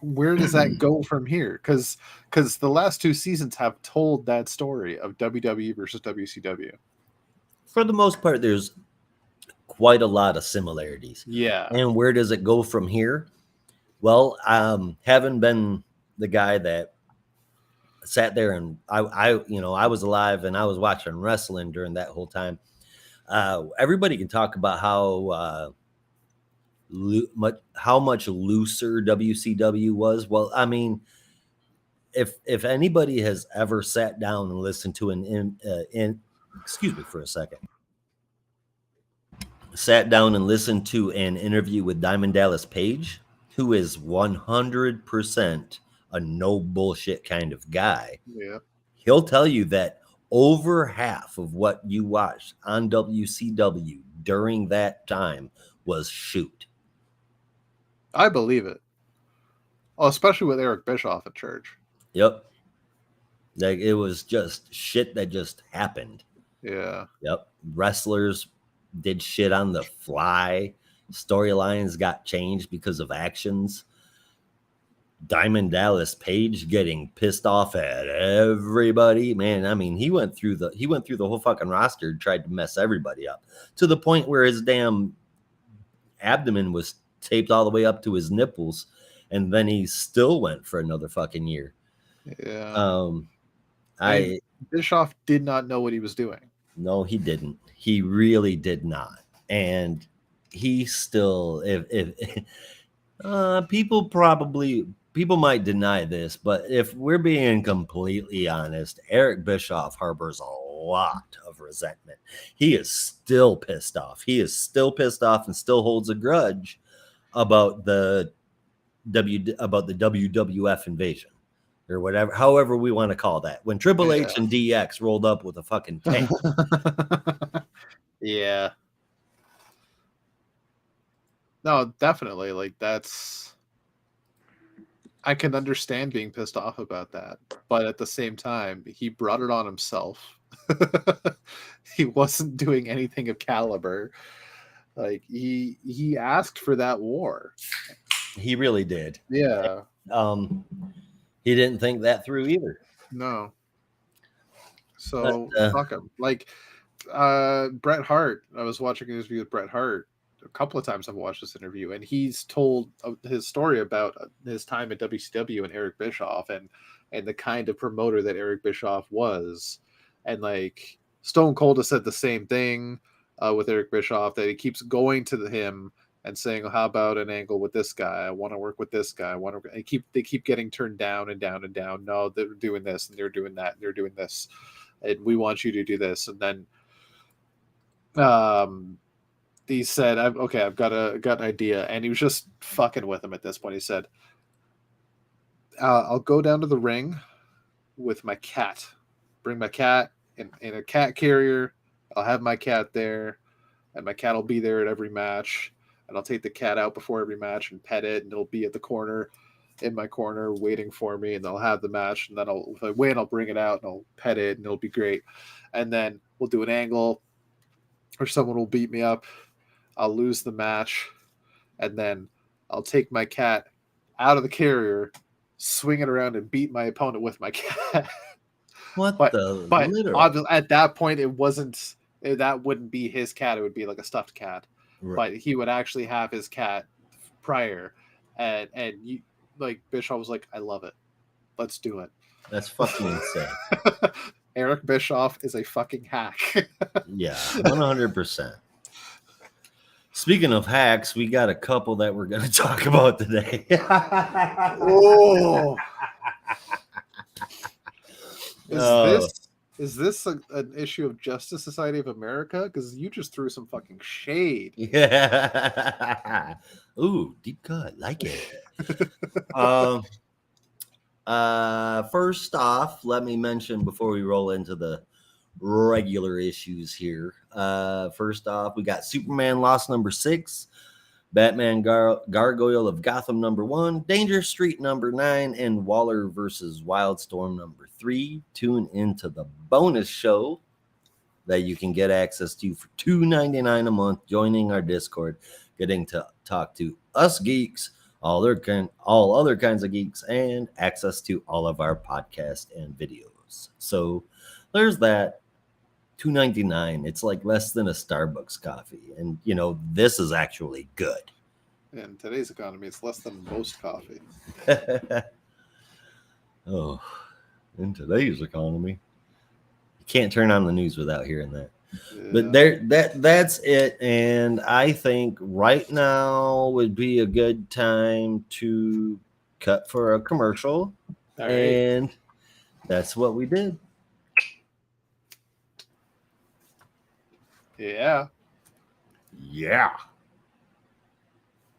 where does that go from here? Because the last 2 seasons have told that story of WWE versus WCW. For the most part, there's quite a lot of similarities. Yeah. And where does it go from here? Well, having been the guy that sat there and I was alive and I was watching wrestling during that whole time. Everybody can talk about how much looser WCW was. Well, I mean, if anybody has ever sat down and listened to excuse me for a second, sat down and listened to an interview with Diamond Dallas Page, who is 100% a no bullshit kind of guy. Yeah. He'll tell you that over half of what you watched on WCW during that time was shoot. I believe it. Oh, especially with Eric Bischoff at church. Yep. Like it was just shit that just happened. Yeah. Yep. Wrestlers did shit on the fly. Storylines got changed because of actions. Diamond Dallas Page getting pissed off at everybody. Man, I mean, he went through the whole fucking roster, tried to mess everybody up to the point where his damn abdomen was taped all the way up to his nipples, and then he still went for another fucking year. Yeah. Bischoff did not know what he was doing. No, he didn't. He really did not. And he still, if people might deny this, but if we're being completely honest, Eric Bischoff harbors a lot of resentment. He is still pissed off. He is still pissed off and still holds a grudge about the WWF invasion or whatever, however we want to call that. When Triple H and DX rolled up with a fucking tank. Yeah. No, definitely. Like I can understand being pissed off about that, but at the same time, he brought it on himself. He wasn't doing anything of caliber. Like he asked for that war. He really did. Yeah. He didn't think that through either. No. So fuck him. Like Bret Hart. I was watching an interview with Bret Hart. A couple of times I've watched this interview, and he's told his story about his time at WCW and Eric Bischoff and the kind of promoter that Eric Bischoff was. And like Stone Cold has said the same thing with Eric Bischoff, that he keeps going to him and saying, "How about an angle with this guy? I want to work with this guy. I want to." They keep getting turned down and down and down. No, they're doing this and they're doing that and they're doing this, and we want you to do this. And then, he said, I've got an idea," and he was just fucking with him at this point. He said, "I'll go down to the ring with my cat. Bring my cat in a cat carrier. I'll have my cat there, and my cat will be there at every match. And I'll take the cat out before every match and pet it, and it'll be at the corner, in my corner, waiting for me. And they'll have the match, and then if I win, I'll bring it out and I'll pet it, and it'll be great. And then we'll do an angle, or someone will beat me up. I'll lose the match, and then I'll take my cat out of the carrier, swing it around, and beat my opponent with my cat." But at that point, it wasn't. That wouldn't be his cat. It would be like a stuffed cat. Right. But he would actually have his cat prior, and you, like Bischoff was like, "I love it. Let's do it." That's fucking insane. Eric Bischoff is a fucking hack. Yeah, 100%. Speaking of hacks, we got a couple that we're going to talk about today. Oh. Is this an issue of Justice Society of America? Because you just threw some fucking shade. Yeah. Ooh, deep cut. Like it. First off, let me mention before we roll into the regular issues here. First off, we got Superman Lost number 6. Batman Gargoyle of Gotham number 1, Danger Street number 9, and Waller versus Wildstorm number 3. Tune into the bonus show that you can get access to for $2.99 a month, joining our Discord, getting to talk to us geeks, all other kinds of geeks, and access to all of our podcasts and videos. So there's that. $2.99. It's like less than a Starbucks coffee, and this is actually good. In today's economy, it's less than most coffee. Oh, in today's economy, you can't turn on the news without hearing that. Yeah. But that's it, and I think right now would be a good time to cut for a commercial, All right. and that's what we did. Yeah. Yeah,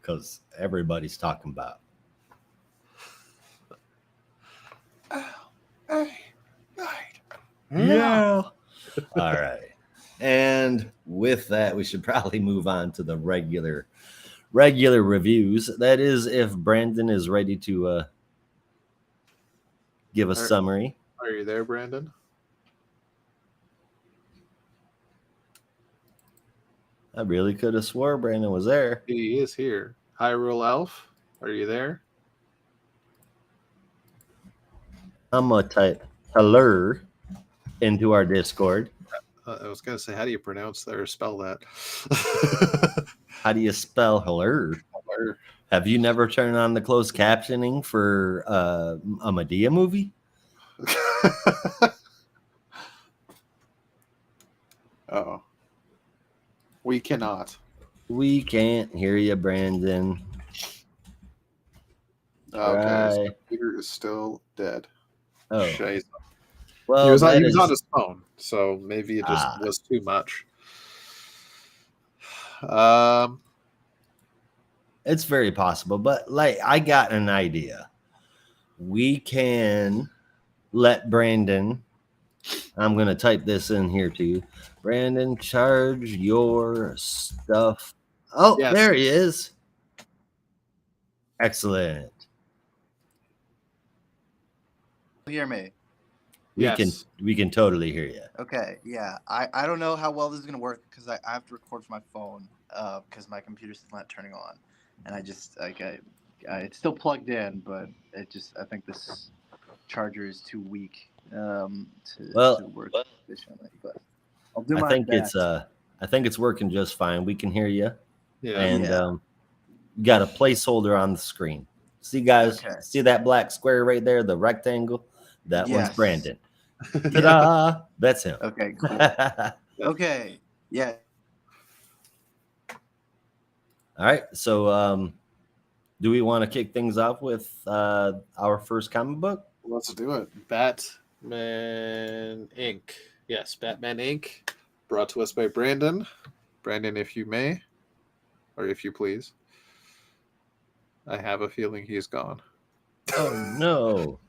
because everybody's talking about. Yeah. All right. And with that, we should probably move on to the regular reviews. That is, if Brandon is ready to give a summary. Are you there, Brandon? I really could have swore Brandon was there. He is here. Hyrule Elf, are you there? I'm going to type hello into our Discord. I was going to say, how do you pronounce that or spell that? How do you spell hello? Have you never turned on the closed captioning for a Medea movie? Oh. We cannot. We can't hear you, Brandon. Okay, Right. his computer is still dead. Oh, Shiza. well, He was that on is- his phone, so maybe it just Ah. was too much. It's very possible, but like I got an idea. We can let Brandon. I'm gonna type this in here too. Brandon, charge your stuff. Oh, Yes. there he is. Excellent. Hear me? We Yes. can totally hear you. Okay, yeah. I don't know how well this is gonna work because I have to record from my phone because my computer's not turning on, and I just it's still plugged in, but I think this charger is too weak to work efficiently. But I'll do my best. I think it's working just fine. We can hear you, Yeah. and Yeah. you got a placeholder on the screen. See, guys, Okay. see that black square right there, the rectangle? That one's Yes. Brandon. Ta-da! That's him. Okay, cool. Okay, yeah. All right. So, do we want to kick things off with our first comic book? Let's do it. Batman Inc. Yes, Batman Inc. Brought to us by Brandon. Brandon, if you may, or if you please. I have a feeling he's gone. Oh no!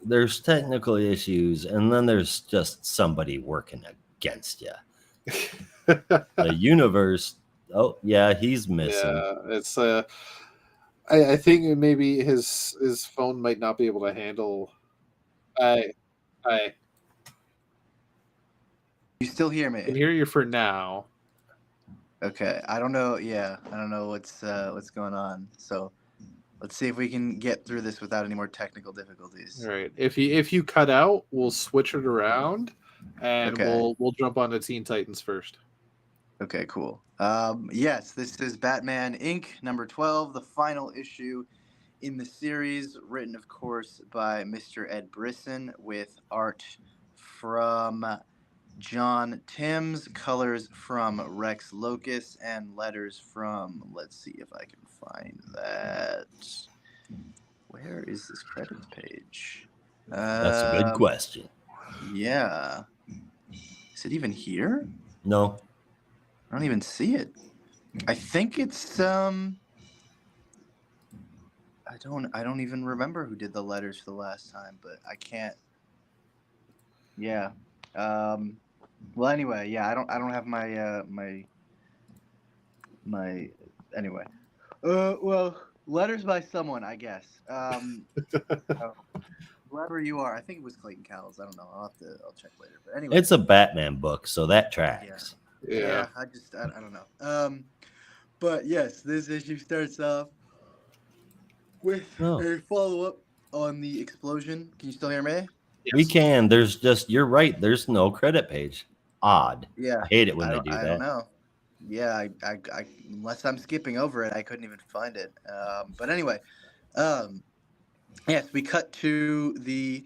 There's technical issues, and then there's just somebody working against you. The universe. Oh yeah, he's missing. Yeah, it's I think maybe his phone might not be able to handle. I You still hear can me? hear you for now. Okay. I don't know. Yeah, I don't know what's going on. So let's see if we can get through this without any more technical difficulties. All right. If you cut out, we'll switch it around, and Okay. we'll jump on to Teen Titans first. Okay, cool. Yes, this is Batman Inc. number 12, the final issue in the series, written, of course, by Mr. Ed Brisson, with art from John Timms, colors from Rex Locus, and letters from, let's see if I can find that. Where is this credits page? That's a good question. Yeah. Is it even here? No. I don't even see it. I think it's I don't even remember who did the letters for the last time, but I can't. Yeah. Well, anyway, yeah, I don't have my anyway. Well, letters by someone, I guess. So, whoever you are, I think it was Clayton Cowles. I don't know. I'll check later. But anyway, It's a Batman book, so that yeah, tracks. Yeah. I don't know. But yes, this issue starts off with Oh, a follow up on the explosion. Can you still hear me? we Yes. can. There's just, you're right. There's no credit page. Odd. Yeah, I hate it when they do I don't that. know. Yeah, unless I'm skipping over it, I couldn't even find it. But anyway, um, yes, we cut to the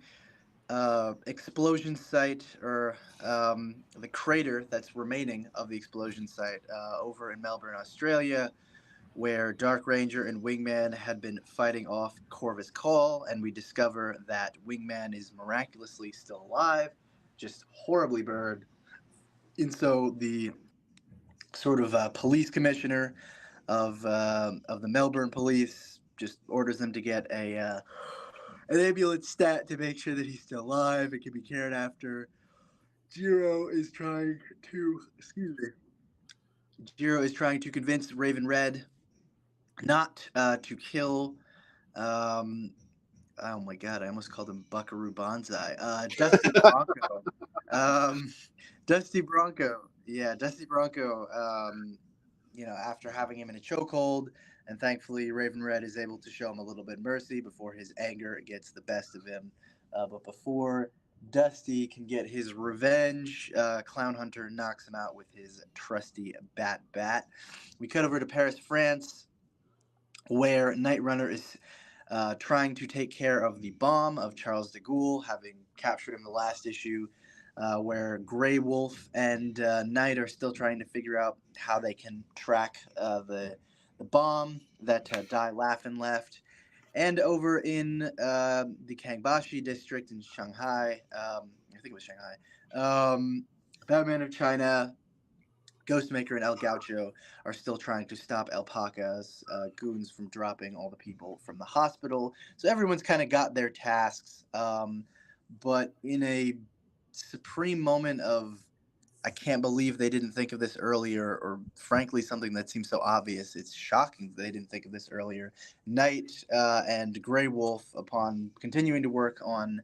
explosion site, or the crater that's remaining of the explosion site over in Melbourne, Australia, where Dark Ranger and Wingman had been fighting off Corvus Call, and we discover that Wingman is miraculously still alive, just horribly burned. And so the sort of police commissioner of the Melbourne police just orders them to get an ambulance stat to make sure that he's still alive and can be cared after. Jiro is trying to Jiro is trying to convince Raven Red not to kill. Um, oh my god, I almost called him Buckaroo Banzai. Dusty Bronco. um, Dusty Bronco. Yeah, Dusty Bronco. After having him in a chokehold, and thankfully Raven Red is able to show him a little bit of mercy before his anger gets the best of him. But before Dusty can get his revenge, Clown Hunter knocks him out with his trusty bat. We cut over to Paris, France, where Night Runner is trying to take care of the bomb of Charles de Gaulle, having captured him the last issue, where Grey Wolf and Knight are still trying to figure out how they can track the bomb that Dai Laffin left. And over in the Kangbashi district in Shanghai, I think it was Shanghai, Batman of China, Ghostmaker, and El Gaucho are still trying to stop Alpaca's goons from dropping all the people from the hospital. So everyone's kind of got their tasks. But in a supreme moment of, I can't believe they didn't think of this earlier, or frankly, something that seems so obvious, it's shocking that they didn't think of this earlier. Knight and Grey Wolf, upon continuing to work on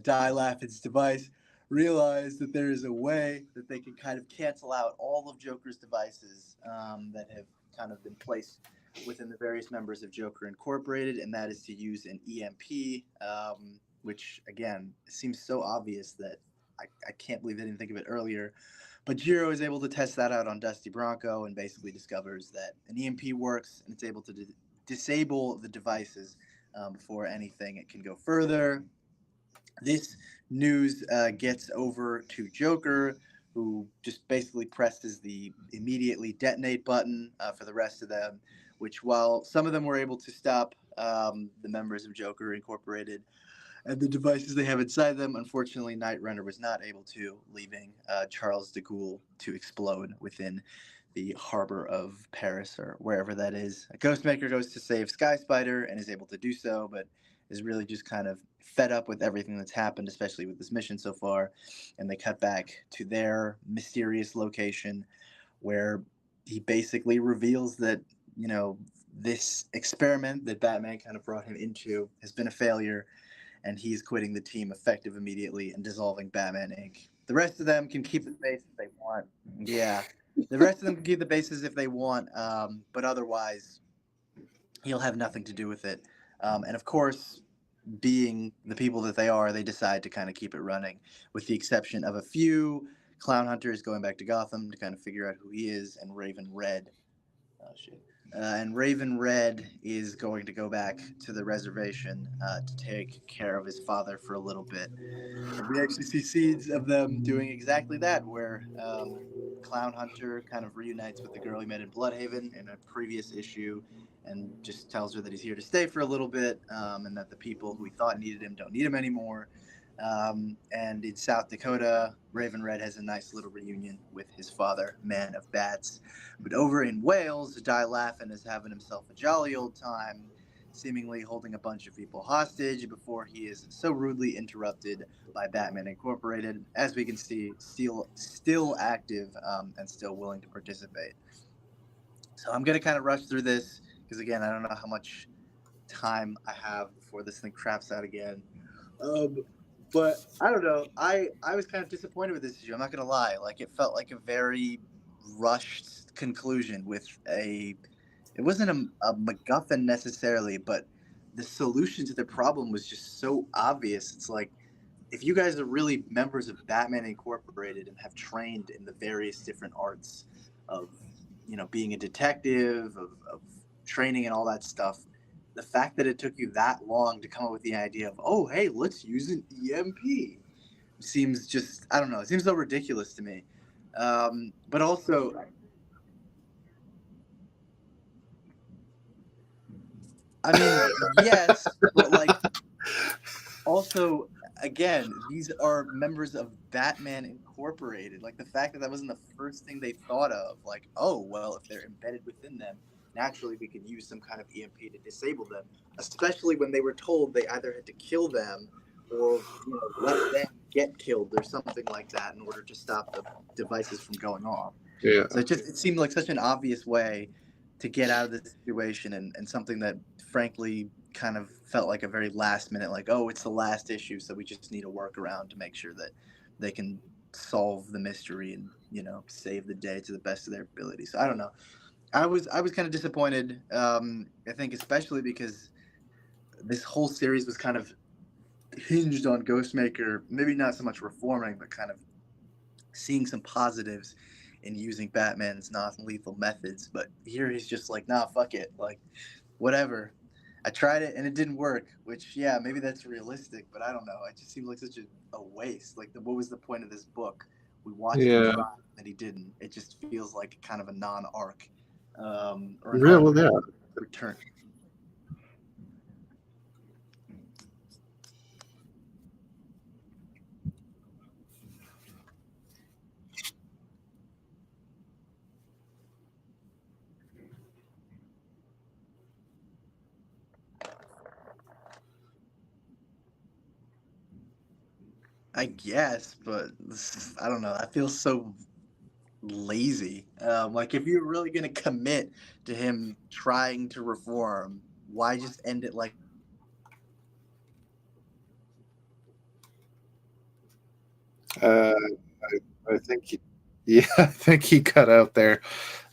Dai Laffin's device, realize that there is a way that they can kind of cancel out all of Joker's devices that have kind of been placed within the various members of Joker Incorporated, and that is to use an EMP, which, again, seems so obvious that I can't believe they didn't think of it earlier. But Jiro is able to test that out on Dusty Bronco and basically discovers that an EMP works, and it's able to disable the devices before anything can go further. This news gets over to Joker, who just basically presses the immediately detonate button for the rest of them, which, while some of them were able to stop the members of Joker Incorporated and the devices they have inside them, unfortunately, Night Runner was not able to, leaving Charles de Gaulle to explode within the harbor of Paris, or wherever that is. Ghostmaker goes to save Sky Spider and is able to do so, but is really just kind of fed up with everything that's happened, especially with this mission so far. And they cut back to their mysterious location, where he basically reveals that, this experiment that Batman kind of brought him into has been a failure, and he's quitting the team effective immediately and dissolving Batman Inc. The rest of them can keep the base if they want. Yeah. The rest of them can keep the bases if they want, but otherwise, he'll have nothing to do with it. And of course, being the people that they are, they decide to kind of keep it running, with the exception of a few. Clown Hunter is going back to Gotham to kind of figure out who he is, and Raven Red. Oh, shit. And Raven Red is going to go back to the reservation to take care of his father for a little bit. And we actually see scenes of them doing exactly that, where Clown Hunter kind of reunites with the girl he met in Bloodhaven in a previous issue, and just tells her that he's here to stay for a little bit, and that the people who he thought needed him don't need him anymore. And in South Dakota, Raven Red has a nice little reunion with his father, Man of Bats. But over in Wales, Dai Laffin is having himself a jolly old time, seemingly holding a bunch of people hostage before he is so rudely interrupted by Batman Incorporated. As we can see, still active and still willing to participate. So I'm going to kind of rush through this because, again, I don't know how much time I have before this thing craps out again. But I don't know. I was kind of disappointed with this issue. I'm not going to lie. Like, it felt like a very rushed conclusion with a. It wasn't a MacGuffin necessarily, but the solution to the problem was just so obvious. It's like, if you guys are really members of Batman Incorporated and have trained in the various different arts of, being a detective, of training and all that stuff, the fact that it took you that long to come up with the idea of, oh, hey, let's use an EMP seems just, I don't know, it seems so ridiculous to me. But also, I mean, yes, but like, also, again, these are members of Batman Incorporated. Like, the fact that wasn't the first thing they thought of, like, oh, well, if they're embedded within them, naturally we can use some kind of EMP to disable them, especially when they were told they either had to kill them or let them get killed or something like that in order to stop the devices from going off. Yeah. So it seemed like such an obvious way to get out of this situation, and something that frankly kind of felt like a very last minute, like, oh, it's the last issue, so we just need a workaround to make sure that they can solve the mystery and save the day to the best of their ability. So I don't know. I was kind of disappointed. I think especially because this whole series was kind of hinged on Ghostmaker, maybe not so much reforming, but kind of seeing some positives in using Batman's non-lethal methods. But here he's just like, nah, fuck it, like, whatever. I tried it and it didn't work, which, yeah, maybe that's realistic, but I don't know. It just seemed like such a waste. Like, what was the point of this book? We watched him try and he didn't. It just feels like kind of a non-arc. Or an arc return. I guess, but I don't know. I feel so lazy. Like, if you're really going to commit to him trying to reform, why just end it like? I think, I think he cut out there.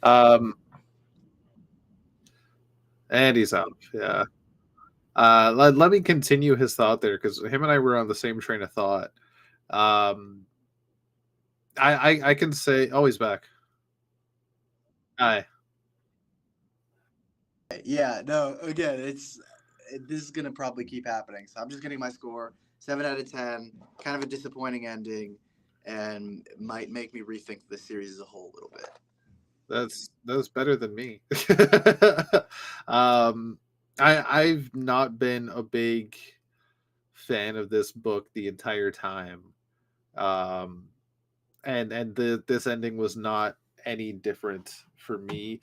And he's out. Yeah. Let me continue his thought there because him and I were on the same train of thought. I can say, oh, he's back. Hi. Yeah, no. Again, this is gonna probably keep happening. So I'm just getting my score 7 out of 10. Kind of a disappointing ending, and might make me rethink the series as a whole a little bit. That's better than me. I've not been a big fan of this book the entire time. And this ending was not any different for me.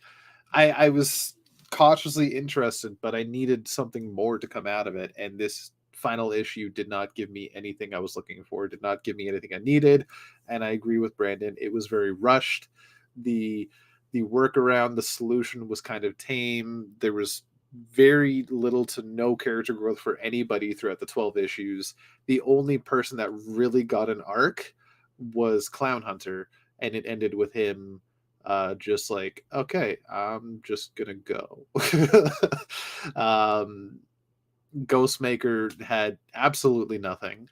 I was cautiously interested, but I needed something more to come out of it, and this final issue did not give me anything I was looking for, did not give me anything I needed. And I agree with Brandon, it was very rushed. The workaround, the solution was kind of tame. There was very little to no character growth for anybody throughout the 12 issues. The only person that really got an arc was Clown Hunter, and it ended with him just like, okay, I'm just gonna go. Ghostmaker had absolutely nothing.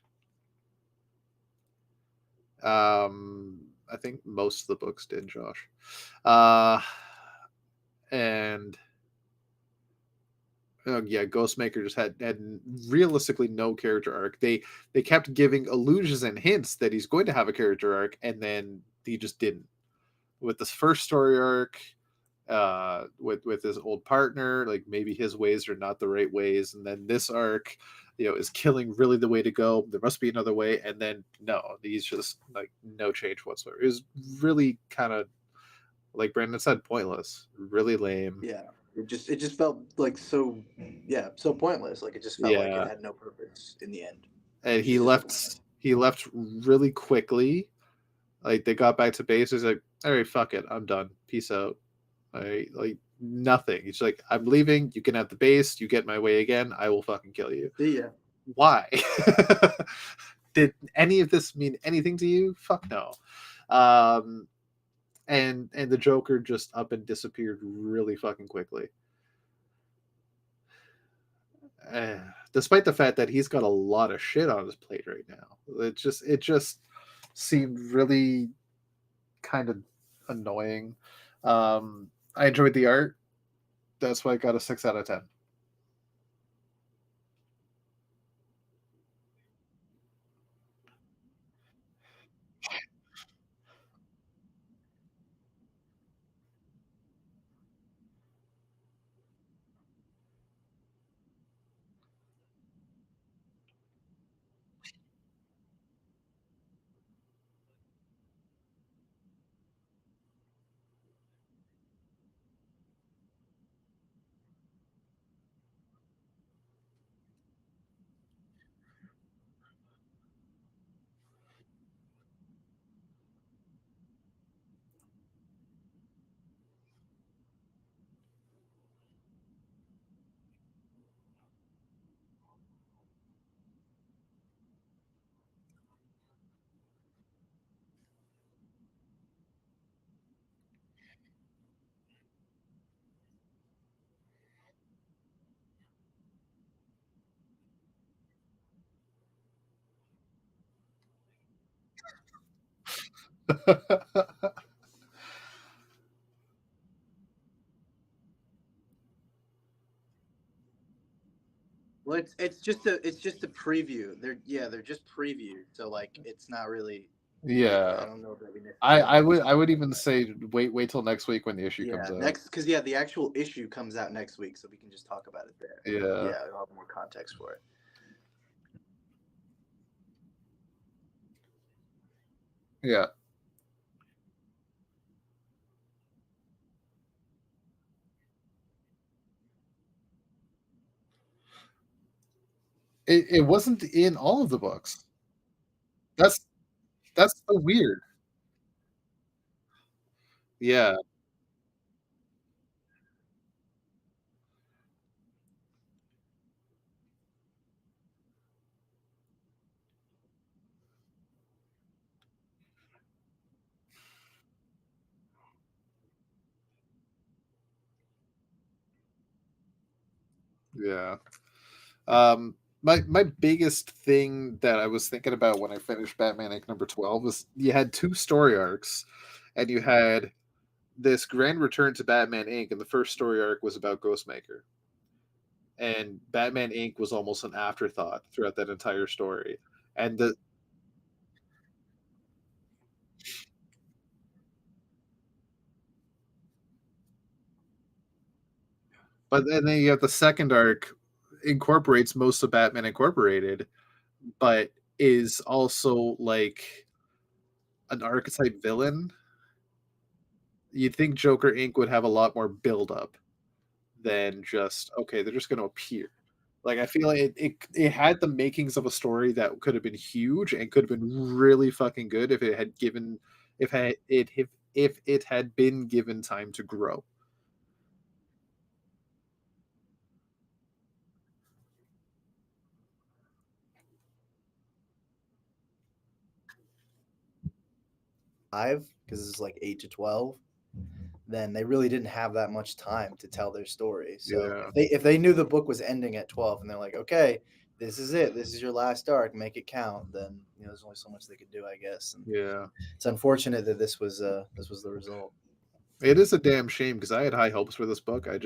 I think most of the books did, Josh. And yeah, Ghostmaker just had realistically no character arc. They kept giving allusions and hints that he's going to have a character arc, and then he just didn't. With this first story arc, with his old partner, like, maybe his ways are not the right ways, and then this arc, is killing really the way to go? There must be another way, and then no, he's just like no change whatsoever. It was really kind of, like Brandon said, pointless, really lame. Yeah. It just felt like so so pointless. Like it just felt like it Yeah, had no purpose in the end. and Which is disappointing. he left really quickly. Like they got back to base. He's like, all right, fuck it, I'm done. Peace out. All right, like nothing. He's like, I'm leaving. You can have the base. You get my way again, I will fucking kill you. See ya. Why? Did any of this mean anything to you? Fuck no. Um, and the Joker just up and disappeared really fucking quickly. Uh, Despite the fact that he's got a lot of shit on his plate right now, it just seemed really kind of annoying. I enjoyed the art. That's why I got a 6 out of 10. Well, it's just a preview. They're just previewed. So like it's not really like I Yeah, don't know if that'd be necessarily I would even say wait till next week when the issue comes yeah, out. next because the actual issue comes out next week, so we can just talk about it there. Yeah, Yeah, I'll have more context for it. yeah. It wasn't in all of the books. That's that's so weird. Yeah, yeah. My biggest thing that I was thinking about when I finished Batman Inc. number 12 was you had two story arcs, and you had this grand return to Batman Inc. and the first story arc was about Ghostmaker, and Batman Inc. was almost an afterthought throughout that entire story. And the but then you have the second arc incorporates most of Batman Incorporated, but is also like an archetype villain. You'd think Joker Inc. would have a lot more build up than just okay, they're just going to appear. Like I feel like it had the makings of a story that could have been huge and could have been really fucking good if it had given if it had been given time to grow. Because it's like 8 to 12, then they really didn't have that much time to tell their story. So Yeah, if they knew the book was ending at 12 and they're like, okay, this is it, this is your last arc, make it count, then there's only so much they could do, I guess. And yeah. it's unfortunate that this was the result. It is a damn shame because I had high hopes for this book. I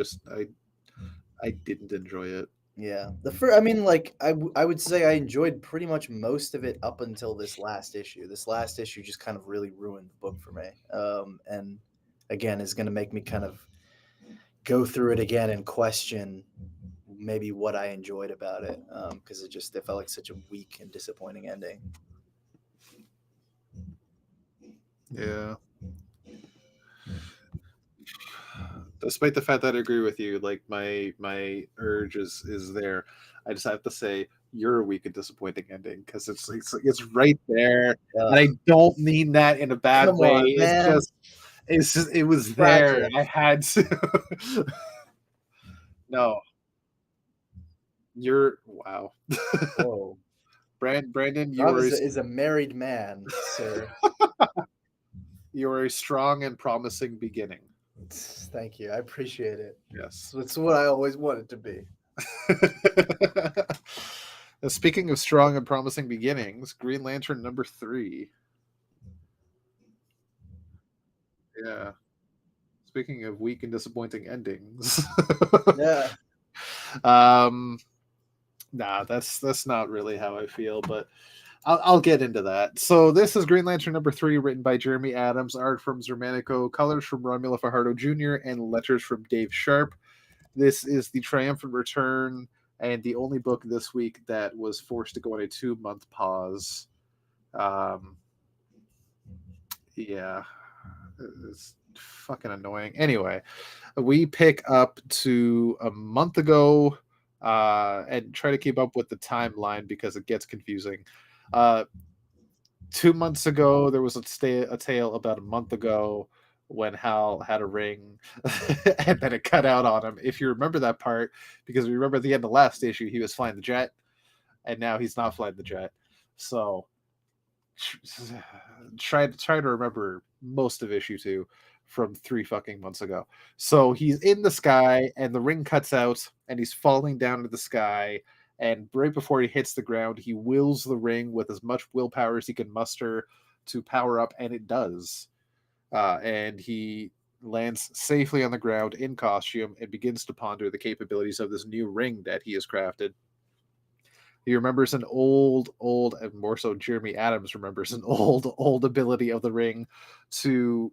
didn't enjoy it. Yeah, the first, I mean, like I would say I enjoyed pretty much most of it up until this last issue. This last issue just kind of really ruined the book for me. And again, is going to make me kind of go through it again and question maybe what I enjoyed about it, because it felt like such a weak and disappointing ending. Yeah. Despite the fact that I agree with you, like my urge is there. I just have to say you're a weak and disappointing ending because it's right there, and I Ugh, don't mean that in a bad come way. on, man. It's just it was there. Tragic. I had to. No, you're wow. Whoa. Brandon, Travis is a married man, sir. you are a strong and promising beginning. Thank you. I appreciate it. Yes. That's what I always wanted to be. Now, speaking of strong and promising beginnings, Green Lantern number 3. Yeah. Speaking of weak and disappointing endings. Yeah. um nah, that's not really how I feel, but I'll get into that. So this is Green Lantern number 3, written by Jeremy Adams, art from Zermanico, colors from Romulo Fajardo Jr., and letters from Dave Sharp. This is the triumphant return and the only book this week that was forced to go on a 2-month pause. Um, yeah, it's fucking annoying. Anyway, we pick up to a month ago and try to keep up with the timeline because it gets confusing. 2 months ago, there was a tale about a month ago when Hal had a ring and then it cut out on him. If you remember that part, because we remember at the end of the last issue, he was flying the jet and now he's not flying the jet. So try to remember most of issue 2 from 3 fucking months ago. So he's in the sky and the ring cuts out and he's falling down to the sky, and right before he hits the ground he wills the ring with as much willpower as he can muster to power up, and it does. And he lands safely on the ground in costume and begins to ponder the capabilities of this new ring that he has crafted. He remembers an old, and more so Jeremy Adams remembers an old ability of the ring to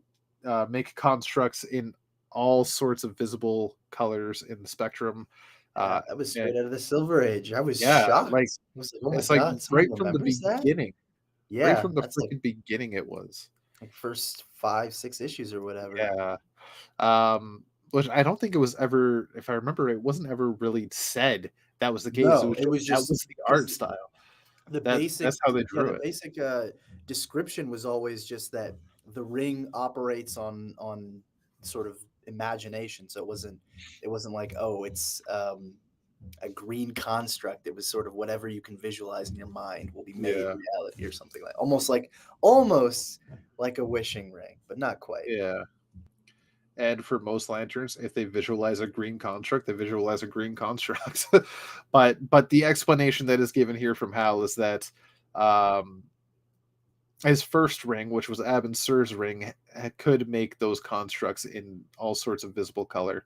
make constructs in all sorts of visible colors in the spectrum. Yeah, Uh, that was and straight out of the Silver Age. I was yeah, like shocked. I was like, oh my it's like God, someone right from the remembers that? beginning, right Yeah, from the that's freaking beginning, it was. like first 5, 6 issues or whatever. Yeah. Which I don't think it was ever, if I remember, it wasn't ever really said that was the case. It No, was it just was that just was the art because style. the That basic that's how they yeah, drew the it. basic description was always just that the ring operates on sort of imagination. So it wasn't like, oh, it's a green construct. It was sort of whatever you can visualize in your mind will be made Yeah. reality or something like almost like a wishing ring, but not quite. Yeah. And for most lanterns, if they visualize a green construct, they visualize a green construct. But the explanation that is given here from Hal is that um, his first ring, which was Abin Sur's ring, could make those constructs in all sorts of visible color.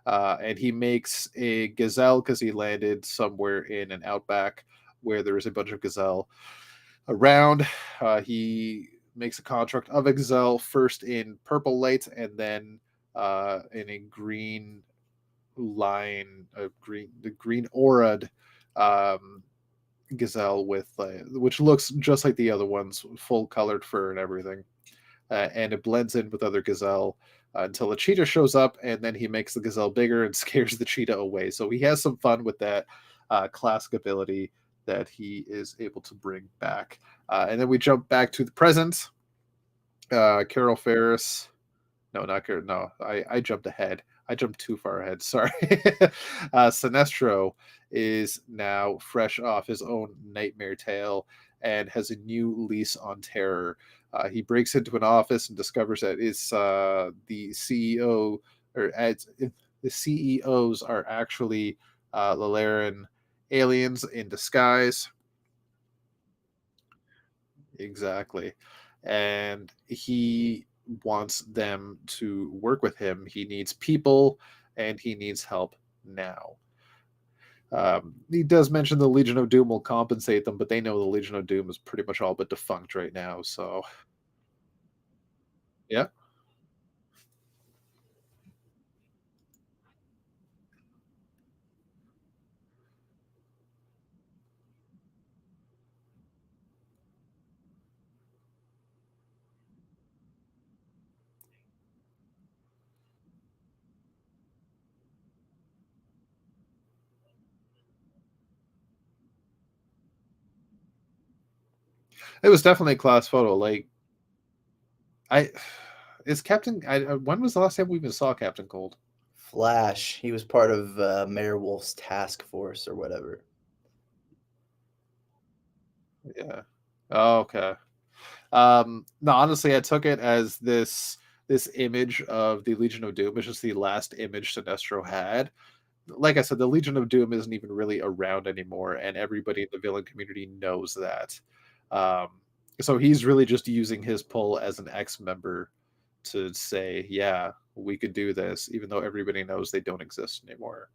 And he makes a gazelle because he landed somewhere in an outback where there is a bunch of gazelle around. He makes a construct of a gazelle first in purple light and then in a green line, the green aura'd um, gazelle with which looks just like the other ones, full colored fur and everything, and it blends in with other gazelle until a cheetah shows up, and then he makes the gazelle bigger and scares the cheetah away. So he has some fun with that classic ability that he is able to bring back. And then we jump back to the present. Carol Ferris. No, not Carol. No, I jumped ahead. I jumped too far ahead. Sorry. Sinestro is now fresh off his own nightmare tale and has a new lease on terror. He breaks into an office and discovers that it's the CEO, the CEOs are actually Lalaran aliens in disguise. Exactly. And he wants them to work with him. He needs people and he needs help now. He does mention the Legion of Doom will compensate them, but they know the Legion of Doom is pretty much all but defunct right now. So, yeah. It was definitely a class photo. Like, I is Captain. When was the last time we even saw Captain Cold? Flash. He was part of Mayor Wolf's task force or whatever. Yeah. Oh, okay. No, honestly, I took it as this image of the Legion of Doom is just the last image Sinestro had. Like I said, the Legion of Doom isn't even really around anymore, and everybody in the villain community knows that. Um, so he's really just using his pull as an ex-member to say, yeah, we could do this, even though everybody knows they don't exist anymore.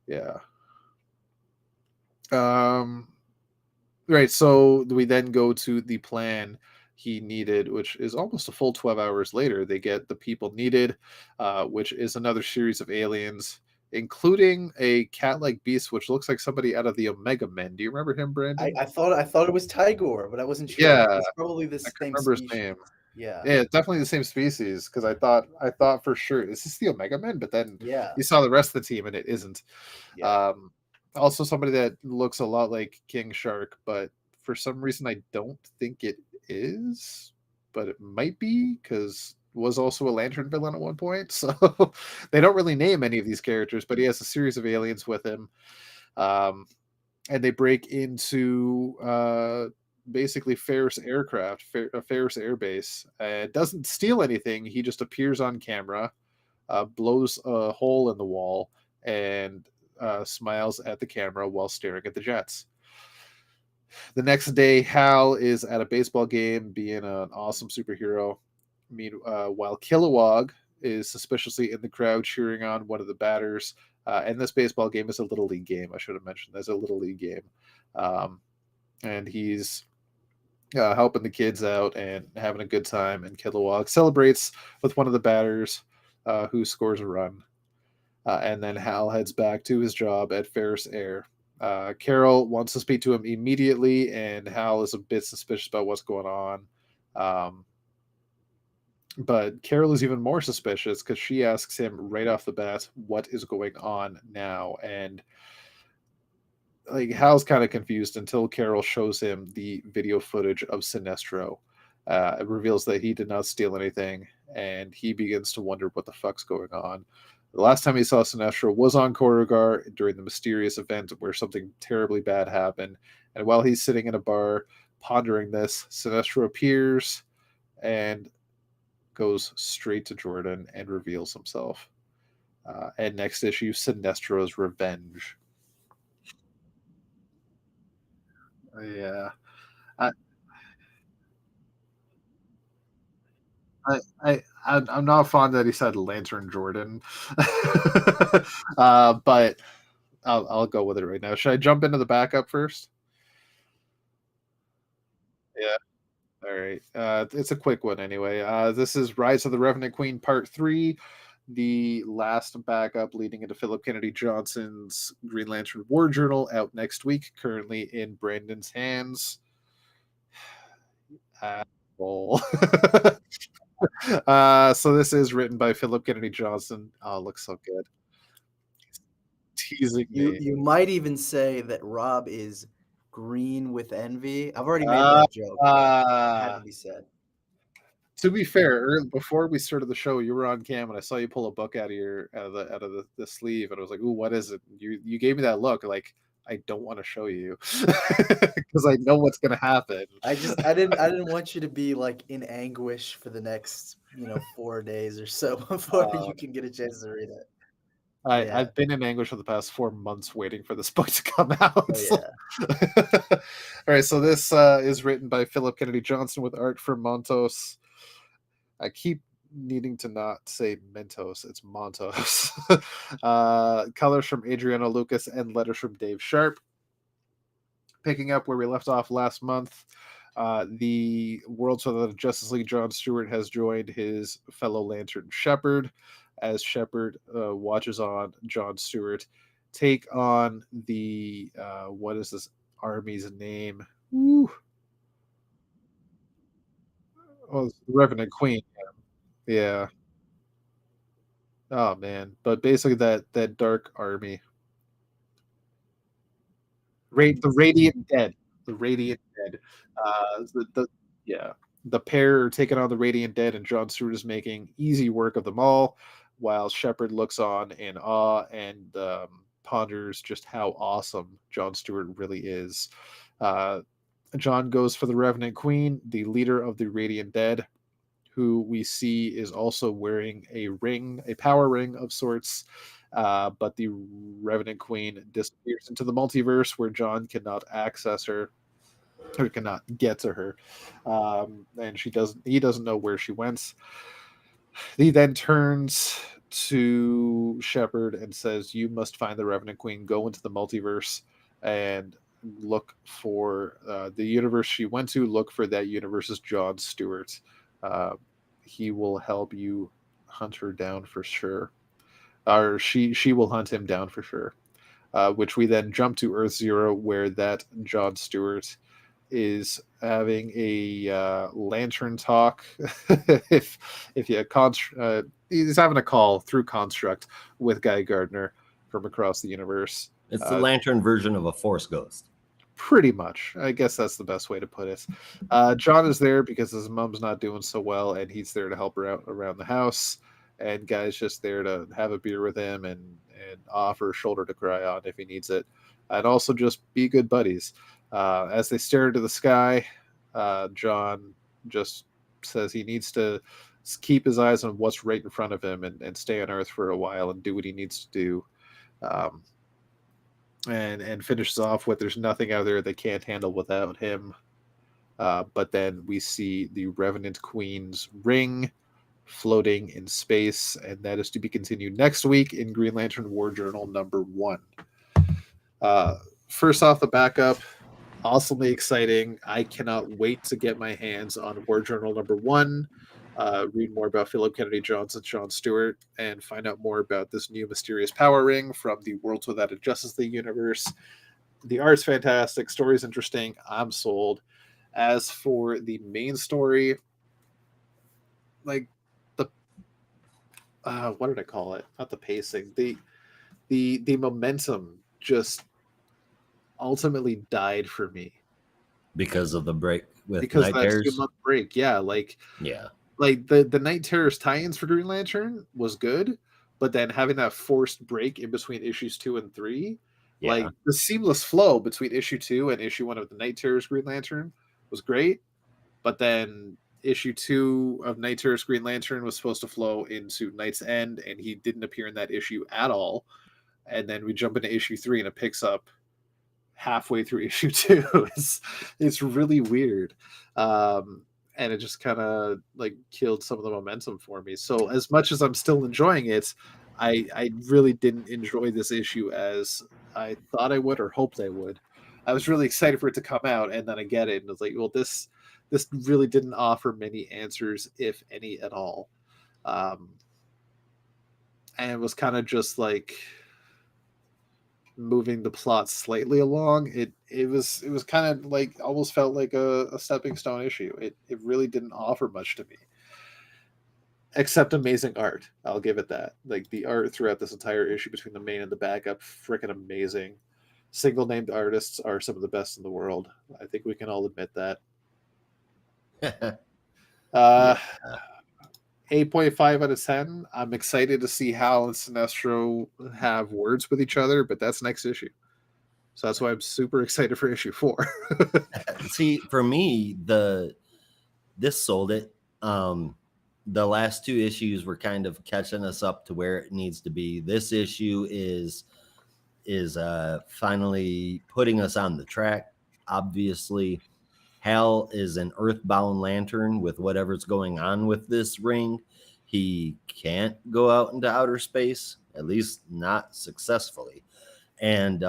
Yeah. Um, right. So we then go to the plan he needed, which is almost a full 12 hours later. They get the people needed, which is another series of aliens, including a cat-like beast, which looks like somebody out of the Omega Men. Do you remember him, Brandon? I thought it was Tigor, but I wasn't sure. Yeah, It's probably the I couldn't same remember his species. name. Yeah. Yeah, definitely the same species. Because I thought for sure, is this the Omega Men? But then Yeah. you saw the rest of the team, and it isn't. Yeah. Also, somebody that looks a lot like King Shark, but for some reason, I don't think it is, but it might be because was also a Lantern villain at one point. So they don't really name any of these characters, but he has a series of aliens with him, um, and they break into basically Ferris aircraft, Ferris airbase, and doesn't steal anything. He just appears on camera, blows a hole in the wall, and smiles at the camera while staring at the jets. The next day, Hal is at a baseball game being an awesome superhero. While Kilowog is suspiciously in the crowd cheering on one of the batters. And this baseball game is a little league game. I should have mentioned that's a little league game. And he's helping the kids out and having a good time. And Kilowog celebrates with one of the batters who scores a run. And then Hal heads back to his job at Ferris Air. Carol wants to speak to him immediately, and Hal is a bit suspicious about what's going on. But Carol is even more suspicious because she asks him right off the bat, what is going on now? And like Hal's kind of confused until Carol shows him the video footage of Sinestro. It reveals that he did not steal anything, and he begins to wonder what the fuck's going on. The last time he saw Sinestro was on Korugar during the mysterious event where something terribly bad happened. And while he's sitting in a bar pondering this, Sinestro appears and goes straight to Jordan and reveals himself. And next issue, Sinestro's Revenge. Yeah. I'm not fond that he said Lantern Jordan, but I'll go with it right now. Should I jump into the backup first? Yeah. All right. It's a quick one anyway. This is Rise of the Revenant Queen Part 3, the last backup leading into Philip Kennedy Johnson's Green Lantern War Journal, out next week, currently in Brandon's hands. So this is written by Philip Kennedy Johnson. Oh, it looks so good. Teasing me. You might even say that Rob is green with envy. I've already made that joke. It had to be said. To be fair, before we started the show, you were on cam and I saw you pull a book out of the sleeve, and I was like, "Ooh, what is it?" You gave me that look, like I don't want to show you because I know what's gonna happen. I didn't want you to be like in anguish for the next 4 days or so before you can get a chance to read it. I've been in anguish for the past 4 months waiting for this book to come out. Oh, yeah. All right, so this is written by Philip Kennedy Johnson with art from Montos. I keep needing to not say Mentos, it's Montos. Colors from Adriano Lucas and letters from Dave Sharp. Picking up where we left off last month, the Worlds of the Justice League, John Stewart has joined his fellow Lantern Shepherd as Shepherd watches on John Stewart take on the what is this army's name? Woo. Oh, it's the Revenant Queen. Yeah. Oh man, but basically that dark army, the Radiant Dead. the Radiant Dead. Yeah, the pair are taking on the Radiant Dead, and Jon Stewart is making easy work of them all, while Shepard looks on in awe and ponders just how awesome Jon Stewart really is. Uh, Jon goes for the Revenant Queen, the leader of the Radiant Dead, who we see is also wearing a ring, a power ring of sorts. But the Revenant Queen disappears into the multiverse where Jon cannot access her or cannot get to her, and he doesn't know where she went. He then turns to Shepard and says, "You must find the Revenant Queen. Go into the multiverse and look for the universe she went to. Look for that universe's Jon Stewart. He will help you hunt her down for sure, or she will hunt him down for sure." Which we then jump to Earth Zero, where that Jon Stewart is having a lantern talk. if you he's having a call through Construct with Guy Gardner from across the universe. It's the lantern version of a Force Ghost. Pretty much. I guess that's the best way to put it. Jon is there because his mom's not doing so well, and he's there to help her out around the house. And Guy's just there to have a beer with him and offer a shoulder to cry on if he needs it. And also just be good buddies. As they stare into the sky, Jon just says he needs to keep his eyes on what's right in front of him and stay on Earth for a while and do what he needs to do. And finishes off with, "There's nothing out there they can't handle without him." But then we see the Revenant Queen's ring floating in space, and that is to be continued next week in Green Lantern War Journal #1. First off, the backup, awesomely exciting. I cannot wait to get my hands on War Journal #1, read more about Philip Kennedy Jones and Jon Stewart, and find out more about this new mysterious power ring from the Worlds Without a Justice League universe. The art's fantastic, story's interesting. I'm sold. As for the main story, like the what did I call it? Not the pacing. The momentum just ultimately died for me because of the break with because Night that Terrors. 2-month break. Yeah, like the Night Terrors tie-ins for Green Lantern was good, but then having that forced break in between issues 2 and 3, like the seamless flow between issue 2 and issue 1 of the Night Terrors Green Lantern was great, but then issue 2 of Night Terrors Green Lantern was supposed to flow into Night's End, and he didn't appear in that issue at all. And then we jump into issue 3 and it picks up halfway through issue 2. It's really weird. And it just kind of like killed some of the momentum for me. So as much as I'm still enjoying it, I really didn't enjoy this issue as I thought I would or hoped I would. I was really excited for it to come out, and then I get it, and it's like, well, this really didn't offer many answers, if any at all. And it was kind of just like moving the plot slightly along. It was kind of like almost felt like a stepping stone issue. It really didn't offer much to me, except amazing art. I'll give it that. Like the art throughout this entire issue between the main and the backup, freaking amazing. Single named artists are some of the best in the world. I think we can all admit that. 8.5 out of 10. I'm excited to see Hal and Sinestro have words with each other, but that's next issue. So that's why I'm super excited for issue 4. See, for me, this sold it. The last 2 issues were kind of catching us up to where it needs to be. This issue is finally putting us on the track. Obviously, Hal is an earthbound lantern with whatever's going on with this ring. He can't go out into outer space, at least not successfully. And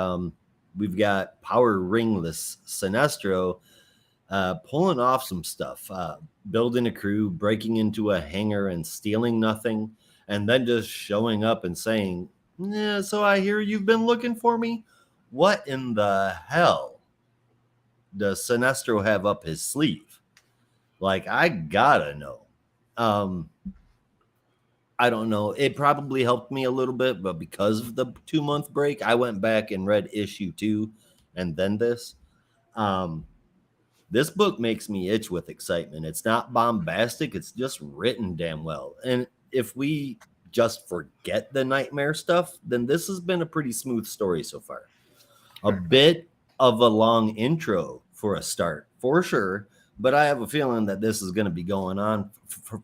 we've got power ringless Sinestro pulling off some stuff, building a crew, breaking into a hangar and stealing nothing, and then just showing up and saying, "Yeah, so I hear you've been looking for me." What in the hell does Sinestro have up his sleeve? Like, I gotta know. I don't know. It probably helped me a little bit, but because of the 2-month break, I went back and read issue 2 and then this. This book makes me itch with excitement. It's not bombastic, it's just written damn well. And if we just forget the nightmare stuff, then this has been a pretty smooth story so far. A bit of a long intro for a start, for sure, but I have a feeling that this is going to be going on for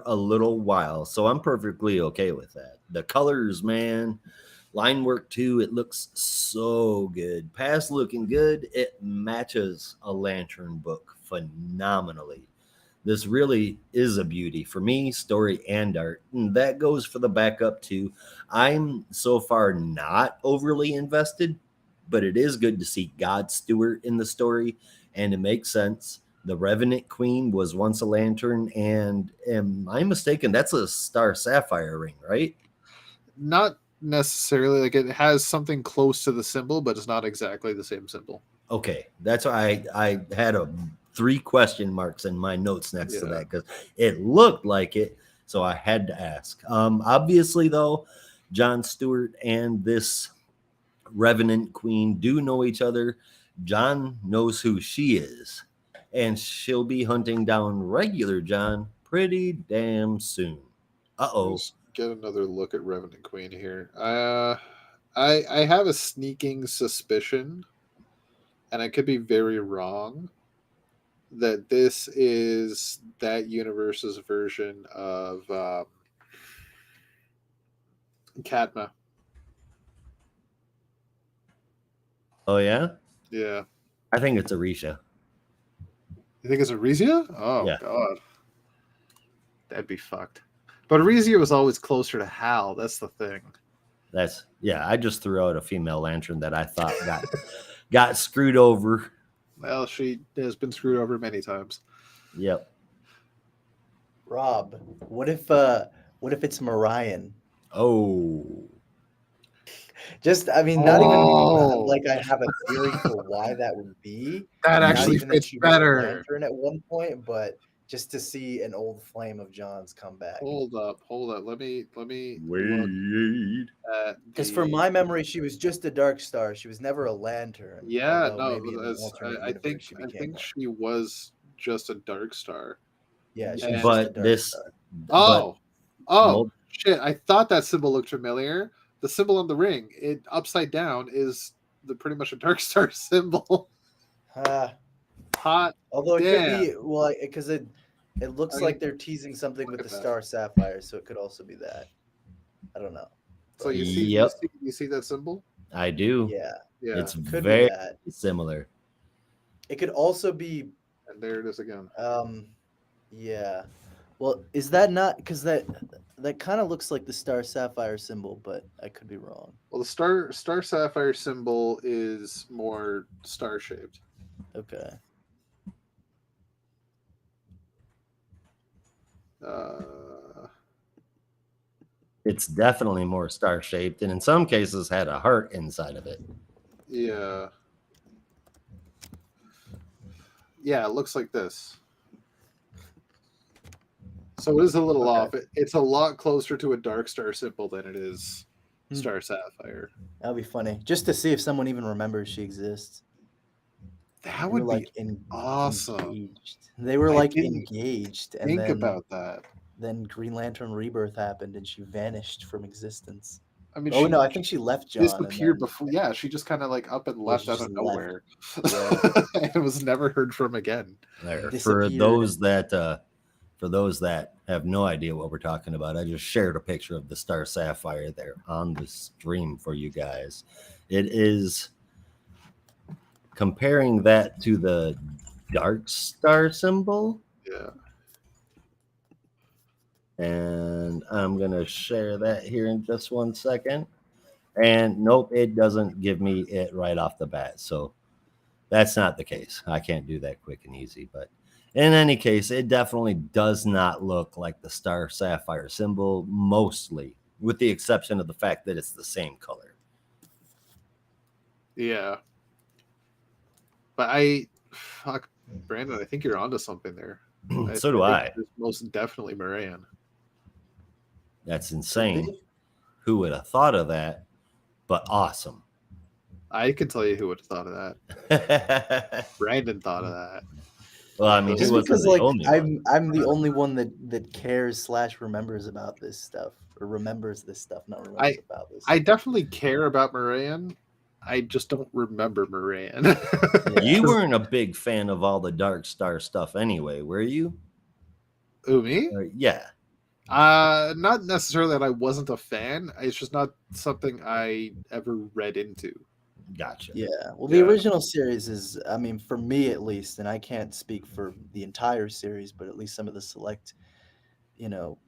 a little while. So I'm perfectly okay with that. The colors, man, line work too, it looks so good. Past looking good. It matches a Lantern book phenomenally. This really is a beauty for me, story and art. And that goes for the backup too. I'm so far not overly invested, but it is good to see God Stewart in the story, and it makes sense. The Revenant Queen was once a Lantern, and am I mistaken? That's a Star Sapphire ring, right? Not necessarily. Like, it has something close to the symbol, but it's not exactly the same symbol. Okay, that's why I had 3 question marks in my notes next to that, because it looked like it, so I had to ask. Obviously, though, John Stewart and this Revenant Queen do know each other. John knows who she is, and she'll be hunting down regular John pretty damn soon. Let's get another look at Revenant Queen here. I have a sneaking suspicion, and I could be very wrong, that this is that universe's version of Katma. Oh, yeah? Yeah. I think it's Arisha. You think it's Arisia? Oh, yeah. God. That'd be fucked. But Arisia was always closer to Hal. That's the thing. I just threw out a female Lantern that I thought got screwed over. Well, she has been screwed over many times. Yep. Rob, what if it's Marion? Oh. Just, I mean, not even like I have a theory for why that would be. That actually fits better. Lantern at one point, but just to see an old flame of John's come back. Hold up. Let me wait. Because from my memory, she was just a Dark Star. She was never a Lantern. Yeah, no, I think she was just a Dark Star. Yeah, but this. Shit! I thought that symbol looked familiar. The symbol on the ring, it upside down, is pretty much a Dark Star symbol. Hot. Although it could be because it looks like they're teasing something with the Star Sapphire, so it could also be that. I don't know. So you see that symbol? I do. Yeah. It's very similar. It could also be. And there it is again. Yeah. Well, is that not because that kind of looks like the Star Sapphire symbol, but I could be wrong. Well, the Star Sapphire symbol is more star shaped. Okay. It's definitely more star shaped, and in some cases had a heart inside of it. Yeah. Yeah, it looks like this. So it is a little off. It's a lot closer to a Dark Star symbol than it is Star Sapphire. That'd be funny, just to see if someone even remembers she exists. That would be awesome. Engaged. They were engaged. And think about that. Then Green Lantern Rebirth happened, and she vanished from was I mean, I think she left John. Disappeared before. Yeah, she just kind of up and left out of nowhere, and was never heard from again. For those that have no idea what we're talking about, I just shared a picture of the Star Sapphire there on the stream for you guys. It is comparing that to the Dark Star symbol. Yeah. And I'm going to share that here in just 1 second. And nope, it doesn't give me it right off the bat. So that's not the case. I can't do that quick and easy. But in any case, it definitely does not look like the Star Sapphire symbol, mostly, with the exception of the fact that it's the same color. Yeah. But Brandon, I think you're onto something there. So do I. It's most definitely Moran. That's insane. Who would have thought of that? but awesome. I can tell you who would have thought of that. Brandon thought of that. Well, I mean, he Just wasn't because the like only one. I'm the only one that cares / remembers about this stuff, or remembers this stuff, not remembers about this. I definitely care about Moraine. I just don't remember Moraine. Yeah. You weren't a big fan of all the Dark Star stuff anyway, were you? Who, me? Yeah. Not necessarily that I wasn't a fan. It's just not something I ever read into. Gotcha. Yeah. Well, the Yeah. original series is, I mean, for me at least, and I can't speak for the entire series, but at least some of the select,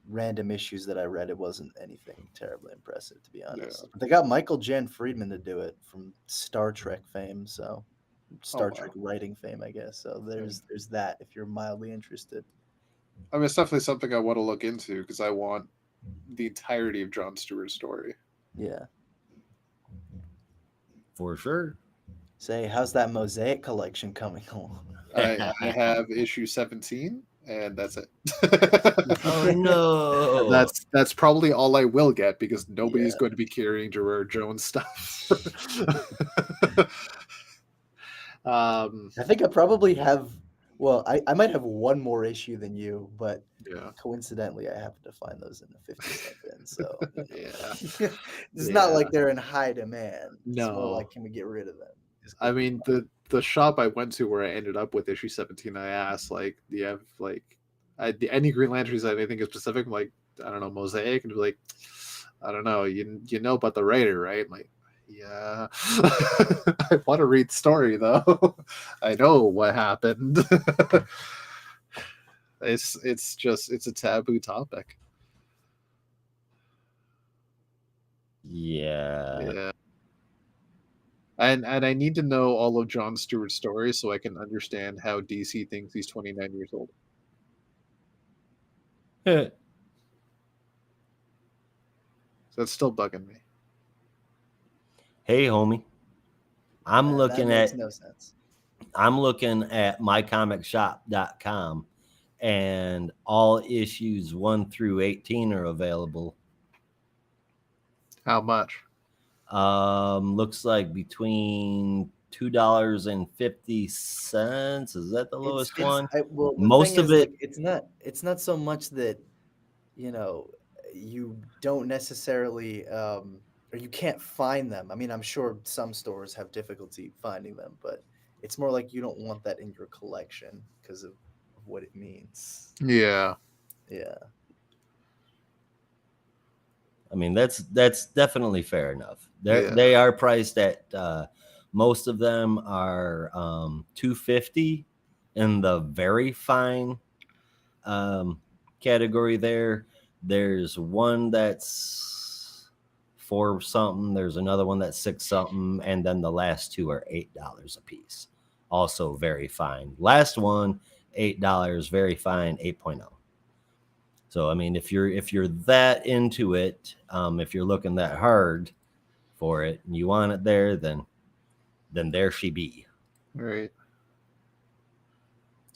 random issues that I read, it wasn't anything terribly impressive, to be honest. Yeah. But they got Michael Jan Friedman to do it from Star Trek fame, so Star wow. Trek writing fame, I guess. So there's that if you're mildly interested. I mean, it's definitely something I want to look into because I want the entirety of Jon Stewart's story. Yeah. For sure. Say, how's that Mosaic collection coming along? I have issue 17, and that's it. Oh no. That's probably all I will get because nobody's going to be carrying Gerard Jones stuff. I think I probably have. Well, I might have one more issue than you, but Yeah. coincidentally, I happen to find those in the 50-cent bin. So Yeah. it's not like they're in high demand. It's more No. like, can we get rid of them? I mean, the shop I went to where I ended up with issue 17, I asked, like, do you have, like, any Green Lanterns that anything is specific? I'm like, I don't know, Mosaic? And they're like, I don't know. You know about the writer, right? I'm like, yeah. I want to read the story, though. I know what happened. It's a taboo topic. Yeah. And I need to know all of Jon Stewart's stories so I can understand how DC thinks he's 29 years old. So it's still bugging me. Hey, homie. I'm looking that makes at no sense. I'm looking at mycomicshop.com, and all issues 1 through 18 are available. How much? Looks like between $2.50. Is that the lowest one? The Most thing of is, it- like, it's not so much that you don't necessarily or you can't find them. I mean, I'm sure some stores have difficulty finding them, but it's more like you don't want that in your collection because of what it means. Yeah. Yeah. I mean, that's definitely fair enough. Yeah. They are priced at most of them are $250 in the very fine category there. There's one that's $4 something, there's another one that's $6 something, and then the last two are $8 a piece. Also very fine. Last one, $8, very fine, 8.0. So I mean, if you're that into it, if you're looking that hard for it and you want it there, then there she be. Right.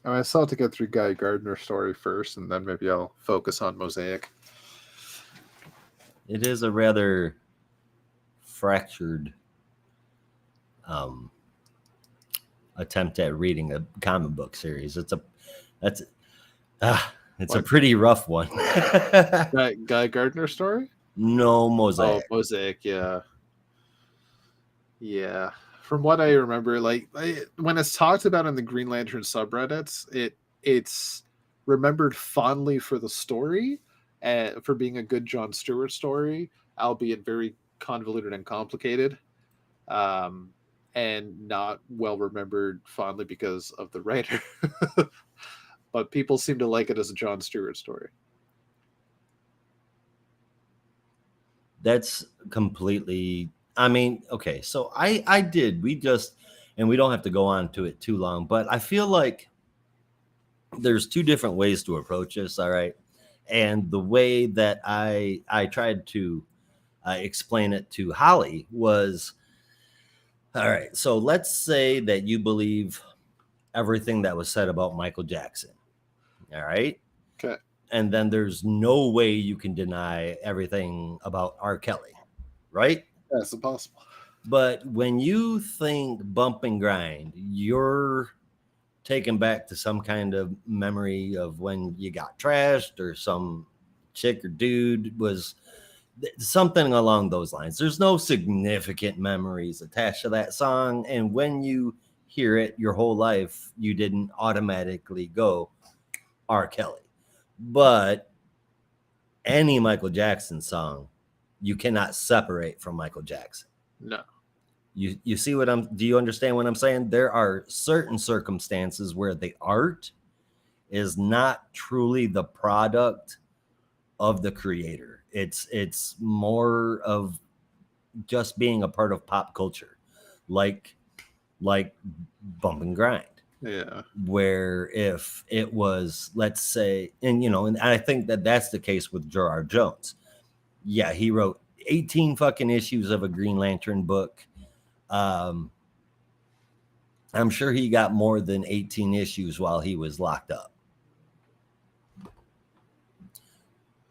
I mean, I still have to get through Guy Gardner's story first, and then maybe I'll focus on Mosaic. It is a rather fractured attempt at reading a comic book series. It's a pretty rough one. Guy Gardner's story? No, Mosaic. Oh, Mosaic, yeah. Yeah. From what I remember, when it's talked about in the Green Lantern subreddits, it's remembered fondly for the story and for being a good Jon Stewart story, albeit very convoluted and complicated, and not well remembered fondly because of the writer. But people seem to like it as a Jon Stewart story. That's completely, I mean, okay, so we don't have to go on to it too long, but I feel like there's two different ways to approach this, all right? And the way that I tried to explain it to Holly was, all right, so let's say that you believe everything that was said about Michael Jackson, all right? Okay. And then there's no way you can deny everything about R. Kelly, right? That's impossible. But when you think bump and grind, you're taken back to some kind of memory of when you got trashed or some chick or dude was something along those lines. There's no significant memories attached to that song. And when you hear it your whole life, you didn't automatically go R. Kelly. But any Michael Jackson song, you cannot separate from Michael Jackson. No. You see what do you understand what I'm saying? There are certain circumstances where the art is not truly the product of the creator. It's more of just being a part of pop culture, like bump and grind. Yeah. Where if it was, let's say, and I think that's the case with Gerard Jones. Yeah, he wrote 18 fucking issues of a Green Lantern book. I'm sure he got more than 18 issues while he was locked up.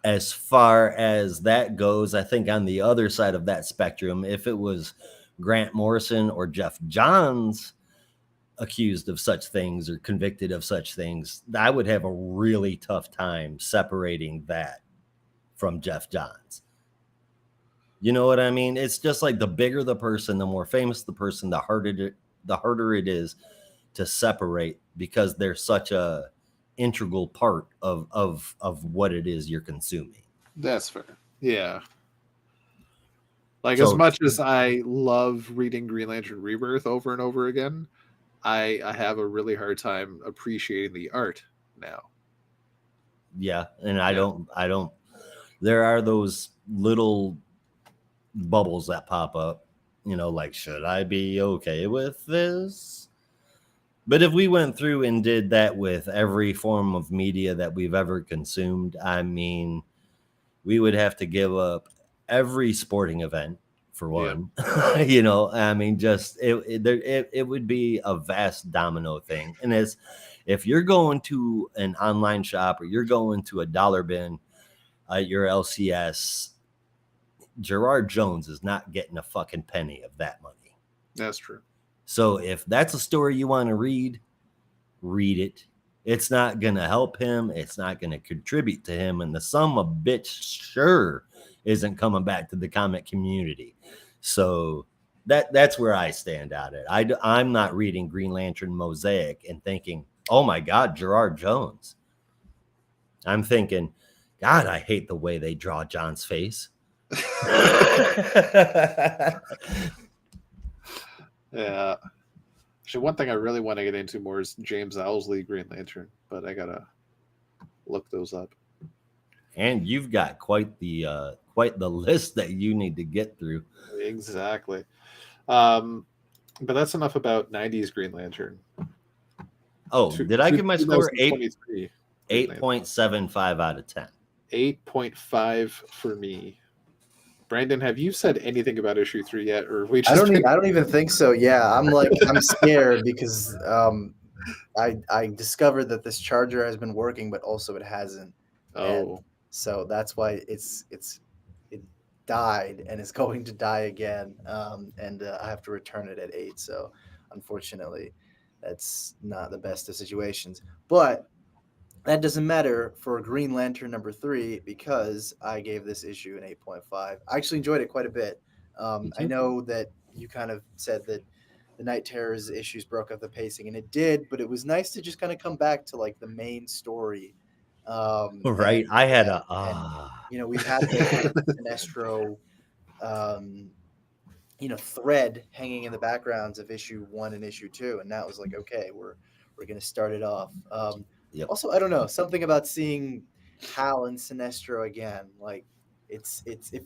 As far as that goes, I think on the other side of that spectrum, if it was Grant Morrison or Jeff Johns accused of such things or convicted of such things, I would have a really tough time separating that from Jeff Johns. You know what I mean? It's just like the bigger the person, the more famous the person, the harder it is to separate, because they're such a integral part of what it is you're consuming. That's fair. Yeah. Like, So- as much as I love reading Green Lantern Rebirth over and over again, I have a really hard time appreciating the art now. Yeah, and I don't there are those little bubbles that pop up, like, should I be okay with this? But if we went through and did that with every form of media that we've ever consumed, I mean, we would have to give up every sporting event for one. Yeah. I mean, just it would be a vast domino thing. And if you're going to an online shop or you're going to a dollar bin at your LCS, Gerard Jones is not getting a fucking penny of that money. That's true. So if that's a story you want to read it. It's not going to help him. It's not going to contribute to him. And the son of a bitch sure isn't coming back to the comic community. So that's where I stand at it. I'm not reading Green Lantern Mosaic and thinking, oh my God, Gerard Jones. I'm thinking, God, I hate the way they draw John's face. Yeah. Actually, one thing I really want to get into more is James Owsley Green Lantern, but I gotta look those up. And you've got quite the list that you need to get through. Exactly. But that's enough about 90s Green Lantern. Oh, did I give my score 2023 8.75 out of 10? 8.5 for me. Brandon, have you said anything about issue 3 yet, or we just? I don't even think so. Yeah, I'm scared because I discovered that this charger has been working, but also it hasn't. Oh, So that's why it died and is going to die again. And I have to return it at 8. So unfortunately, that's not the best of situations. But that doesn't matter for Green Lantern number 3 because I gave this issue an 8.5. I actually enjoyed it quite a bit. I know that you kind of said that the Night Terrors issues broke up the pacing, and it did, but it was nice to just kind of come back to like the main story. Right. I had We've had the Sinestro, thread hanging in the backgrounds of issue 1 and issue 2, and that was like, okay, we're going to start it off. Yep. Also, I don't know, something about seeing Hal and Sinestro again, like it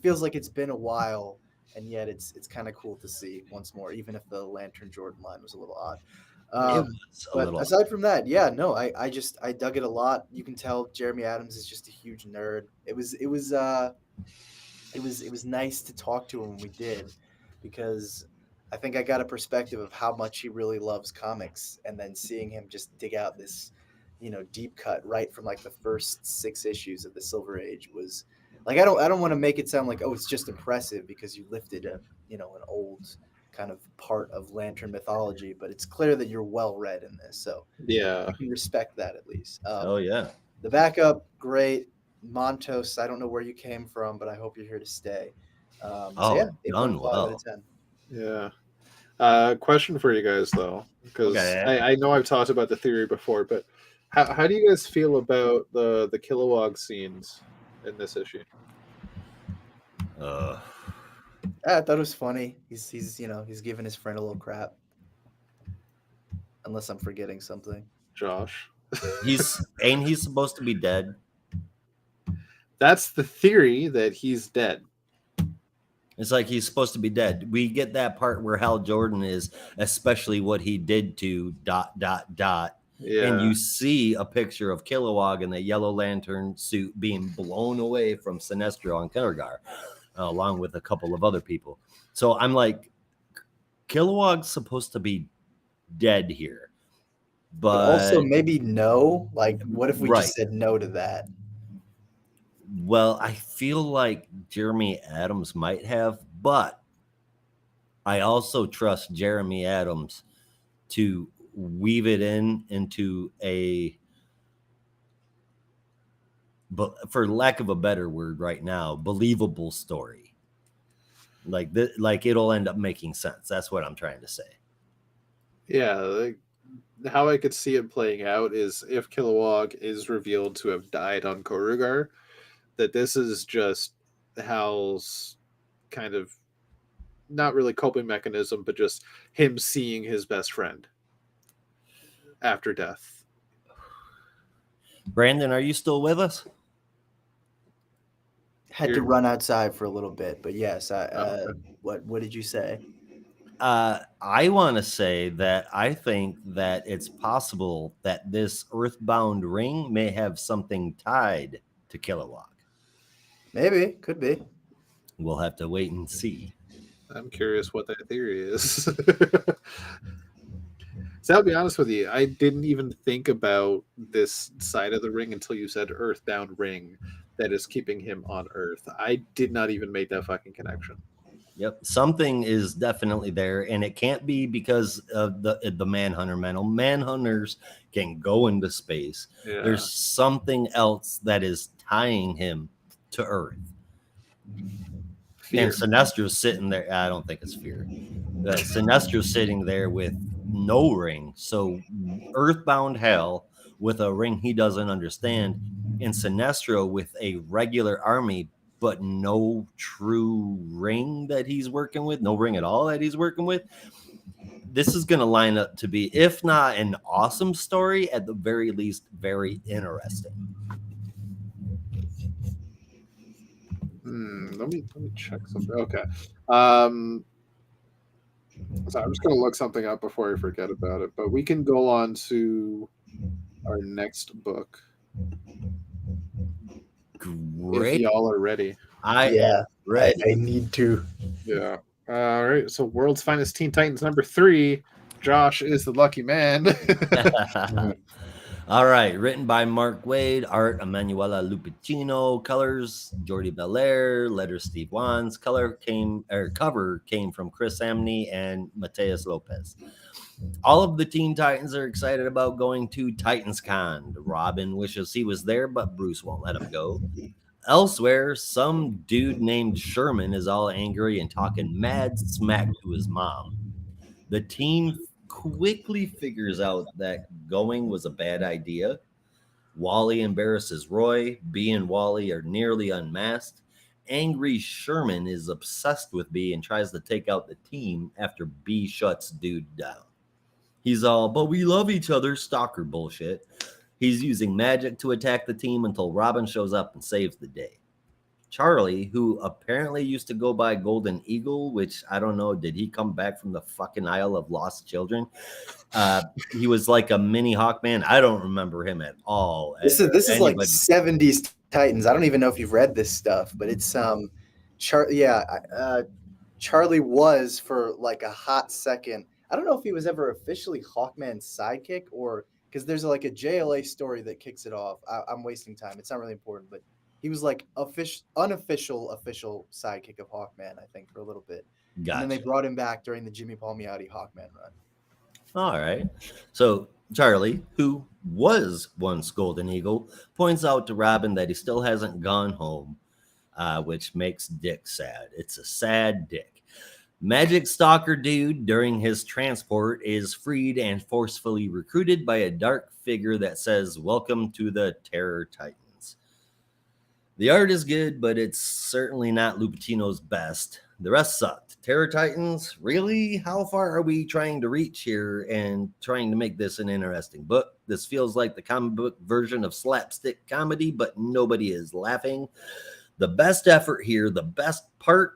feels like it's been a while, and yet it's kind of cool to see once more, even if the Lantern Jordan line was a little odd. But aside from that, yeah, no, I dug it a lot. You can tell Jeremy Adams is just a huge nerd. It was nice to talk to him when we did, because I think I got a perspective of how much he really loves comics, and then seeing him just dig out this, deep cut right from like the first 6 issues of the Silver Age was Like I don't want to make it sound like, oh, it's just impressive because you lifted an old kind of part of Lantern mythology, but it's clear that you're well read in this, so Yeah. I can respect that at least. Oh yeah. The backup, great. Montos, I don't know where you came from, but I hope you're here to stay. Oh, yeah, done 8.5 out well. of 10. Yeah. Question for you guys though, because Okay. I know I've talked about the theory before, but how do you guys feel about the Kilowog scenes in this issue? I thought it was funny. He's giving his friend a little crap. Unless I'm forgetting something. Josh. Ain't he supposed to be dead? That's the theory, that he's dead. It's like he's supposed to be dead. We get that part where Hal Jordan is, especially what he did to ... Yeah. And you see a picture of Kilowog in the Yellow Lantern suit being blown away from Sinestro and Kilgar, along with a couple of other people. So I'm like, Kilowog's supposed to be dead here. But also maybe no. Like, what if we Right. just said no to that? Well, I feel like Jeremy Adams might have, but I also trust Jeremy Adams to weave it into a, but for lack of a better word right now, believable story. Like it'll end up making sense. That's what I'm trying to say. Yeah, like, how I could see it playing out is if Kilowog is revealed to have died on Korugar, that this is just Hal's kind of not really coping mechanism, but just him seeing his best friend after death. Brandon, are you still with us? Had to run outside for a little bit, but yes. Okay. What did you say? I want to say that I think that it's possible that this earthbound ring may have something tied to Kilowog. Maybe, could be. We'll have to wait and see. I'm curious what that theory is. So I'll be honest with you, I didn't even think about this side of the ring until you said earthbound ring that is keeping him on Earth. I did not even make that fucking connection. Yep, something is definitely there, and it can't be because of the Manhunter mantle. Manhunters can go into space. Yeah. There's something else that is tying him to Earth. Fear. And Sinestro's sitting there. I don't think it's fear. Sinestro's sitting there with no ring. So earthbound Hal with a ring he doesn't understand, and Sinestro with a regular army, but no true ring that he's working with, no ring at all that he's working with. This is going to line up to be, if not an awesome story, at the very least, very interesting. Let me check something. Okay. So I'm just going to look something up before I forget about it, but we can go on to our next book. Great. If y'all are ready. I ready. need to. Yeah. All right. So World's Finest Teen Titans #3. Josh is the lucky man. All right, written by Mark Waid, art Emanuela Lupicino, colors Jordi Belair, letters Steve Wands, cover came from Chris Samney and Mateus Lopez. All of the Teen Titans are excited about going to TitansCon. Robin wishes he was there, but Bruce won't let him go. Elsewhere, some dude named Sherman is all angry and talking mad smack to his mom. The team quickly figures out that going was a bad idea. Wally embarrasses Roy. B and Wally are nearly unmasked. Angry Sherman is obsessed with B and tries to take out the team after B shuts dude down. He's all, but we love each other, stalker bullshit. He's using magic to attack the team until Robin shows up and saves the day. Charlie, who apparently used to go by Golden Eagle, which I don't know, did he come back from the fucking Isle of Lost Children? He was like a mini Hawkman. I don't remember him at all. This is like 70s Titans. I don't even know if you've read this stuff, but it's Charlie was for like a hot second. I don't know if he was ever officially Hawkman's sidekick, or because there's like a JLA story that kicks it off. I'm wasting time. It's not really important, but He was like unofficial sidekick of Hawkman, I think, for a little bit. And then they Gotcha. brought him back during the Jimmy Palmiotti Hawkman run. All right. So Charlie, who was once Golden Eagle, points out to Robin that he still hasn't gone home, which makes Dick sad. It's a sad Dick. Magic Stalker Dude, during his transport, is freed and forcefully recruited by a dark figure that says, "Welcome to the Terror Titans." The art is good, but it's certainly not Lupitino's best. The rest sucked. Terror Titans? Really? How far are we trying to reach here and trying to make this an interesting book? This feels like the comic book version of slapstick comedy, but nobody is laughing. The best effort here, the best part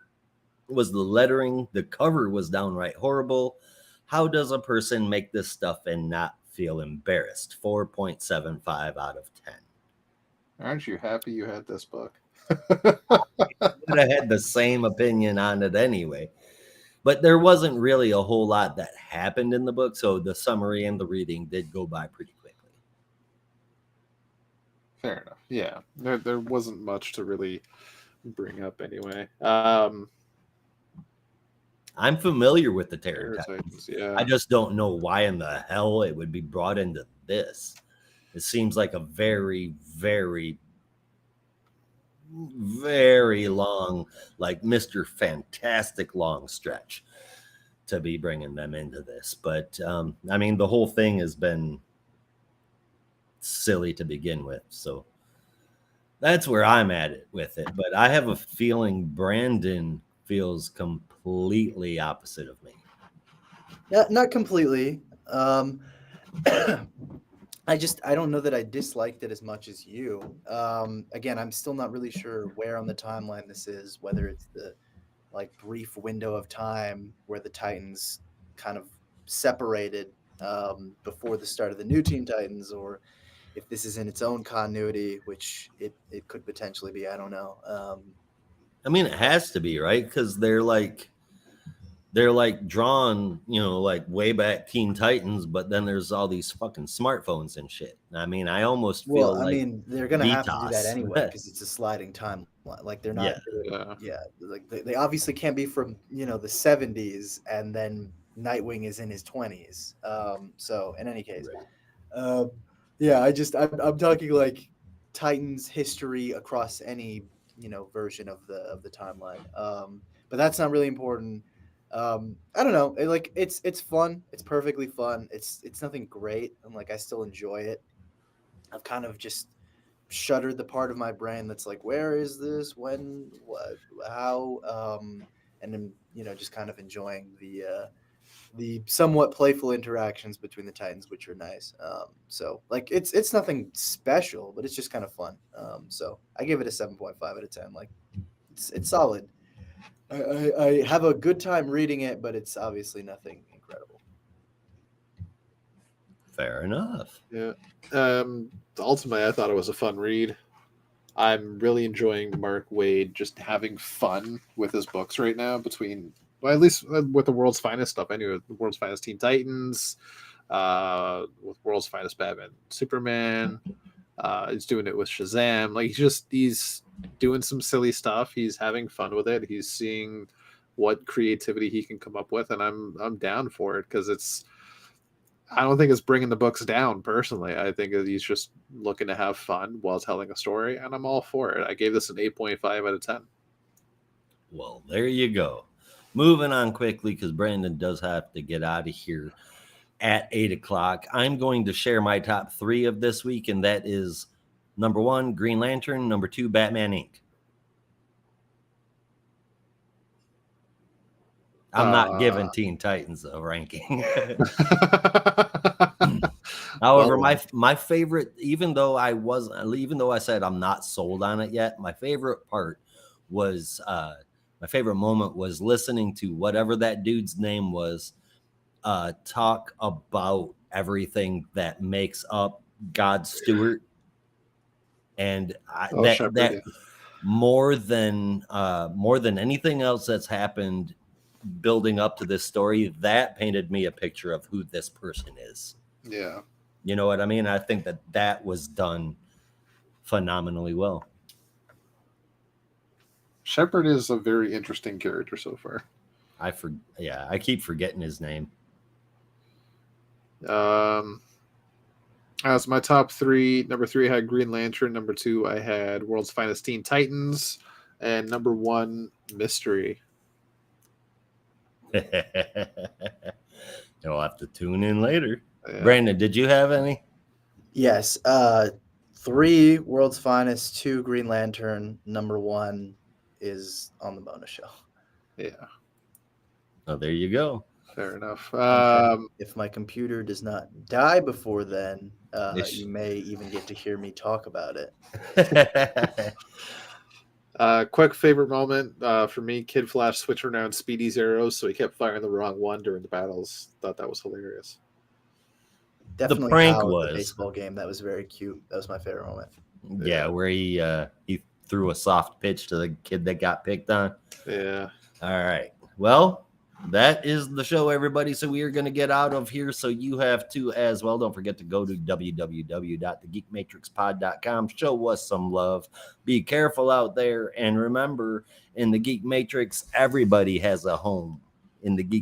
was the lettering. The cover was downright horrible. How does a person make this stuff and not feel embarrassed? 4.75 out of 10. Aren't you happy you had this book? Would have had the same opinion on it anyway. But there wasn't really a whole lot that happened in the book, so the summary and the reading did go by pretty quickly. Fair enough. Yeah, there wasn't much to really bring up anyway. I'm familiar with the Terror Terror Titans. Titans, yeah. I just don't know why in the hell it would be brought into this. It seems like a very, very, very long, like Mr. Fantastic long stretch to be bringing them into this. But I mean, the whole thing has been silly to begin with. So that's where I'm at it with it. But I have a feeling Brandon feels completely opposite of me. Yeah, not completely. I don't know that I disliked it as much as you. Again, I'm still not really sure where on the timeline this is, whether it's the like brief window of time where the Titans kind of separated before the start of the new Teen Titans, or if this is in its own continuity, which it could potentially be. I don't know. I mean, it has to be, right? Because they're like drawn, like way back Teen Titans, but then there's all these fucking smartphones and shit. I mean, I almost feel Well, I mean, they're gonna have to do that VTOS. anyway because it's a sliding timeline. Like they're not. Yeah. Like they obviously can't be from the 70s and then Nightwing is in his 20s. So in any case, yeah, I'm talking like Titans history across any version of the timeline. But that's not really important. I don't know. It's fun. It's perfectly fun. It's nothing great, and like I still enjoy it. I've kind of just shuttered the part of my brain that's like, where is this? When? What? How? And then just kind of enjoying the somewhat playful interactions between the Titans, which are nice. So like it's nothing special, but it's just kind of fun. So I give it a 7.5 out of 10. Like it's solid. I have a good time reading it, but it's obviously nothing incredible. Fair enough. Yeah. Ultimately, I thought it was a fun read. I'm really enjoying Mark Waid just having fun with his books right now, at least with the World's Finest stuff. Anyway, the World's Finest Teen Titans, with World's Finest Batman, Superman. He's doing it with Shazam. Like he's doing some silly stuff. He's having fun with it. He's seeing what creativity he can come up with, and I'm down for it because I don't think it's bringing the books down personally. I think he's just looking to have fun while telling a story, and I'm all for it. I gave this an 8.5 out of 10. Well, there you go. Moving on quickly because Brandon does have to get out of here at 8 o'clock. I'm going to share my top 3 of this week, and that is number 1, Green Lantern, number 2, Batman Inc. I'm not giving Teen Titans a ranking. However, my favorite, even though I said I'm not sold on it yet, my favorite part was my favorite moment was listening to whatever that dude's name was talk about everything that makes up God's Stewart, and that more than anything else that's happened building up to this story, that painted me a picture of who this person is. Yeah. You know what I mean? I think that was done phenomenally well. Shepard is a very interesting character so far. I keep forgetting his name. As my top three, number 3 I had Green Lantern, number 2 I had World's Finest Teen Titans, and number 1 Mystery. You'll have to tune in later. Yeah. Brandon, did you have any? Yes. 3 World's Finest, 2 Green Lantern, number 1 is on the bonus show. Yeah, Oh, there you go. fair enough. If my computer does not die before then, Ish. you may even get to hear me talk about it. Quick favorite moment for me: Kid Flash switching around Speedy's arrows, so he kept firing the wrong one during the battles. Thought that was hilarious. Definitely prank Hal at was- the baseball game. That was very cute. That was my favorite moment. Yeah, where he threw a soft pitch to the kid that got picked on. Yeah. All right. Well, that is the show, everybody. So we are going to get out of here. So you have to as well. Don't forget to go to www.thegeekmatrixpod.com. Show us some love. Be careful out there. And remember, in the Geek Matrix, everybody has a home. In the Geek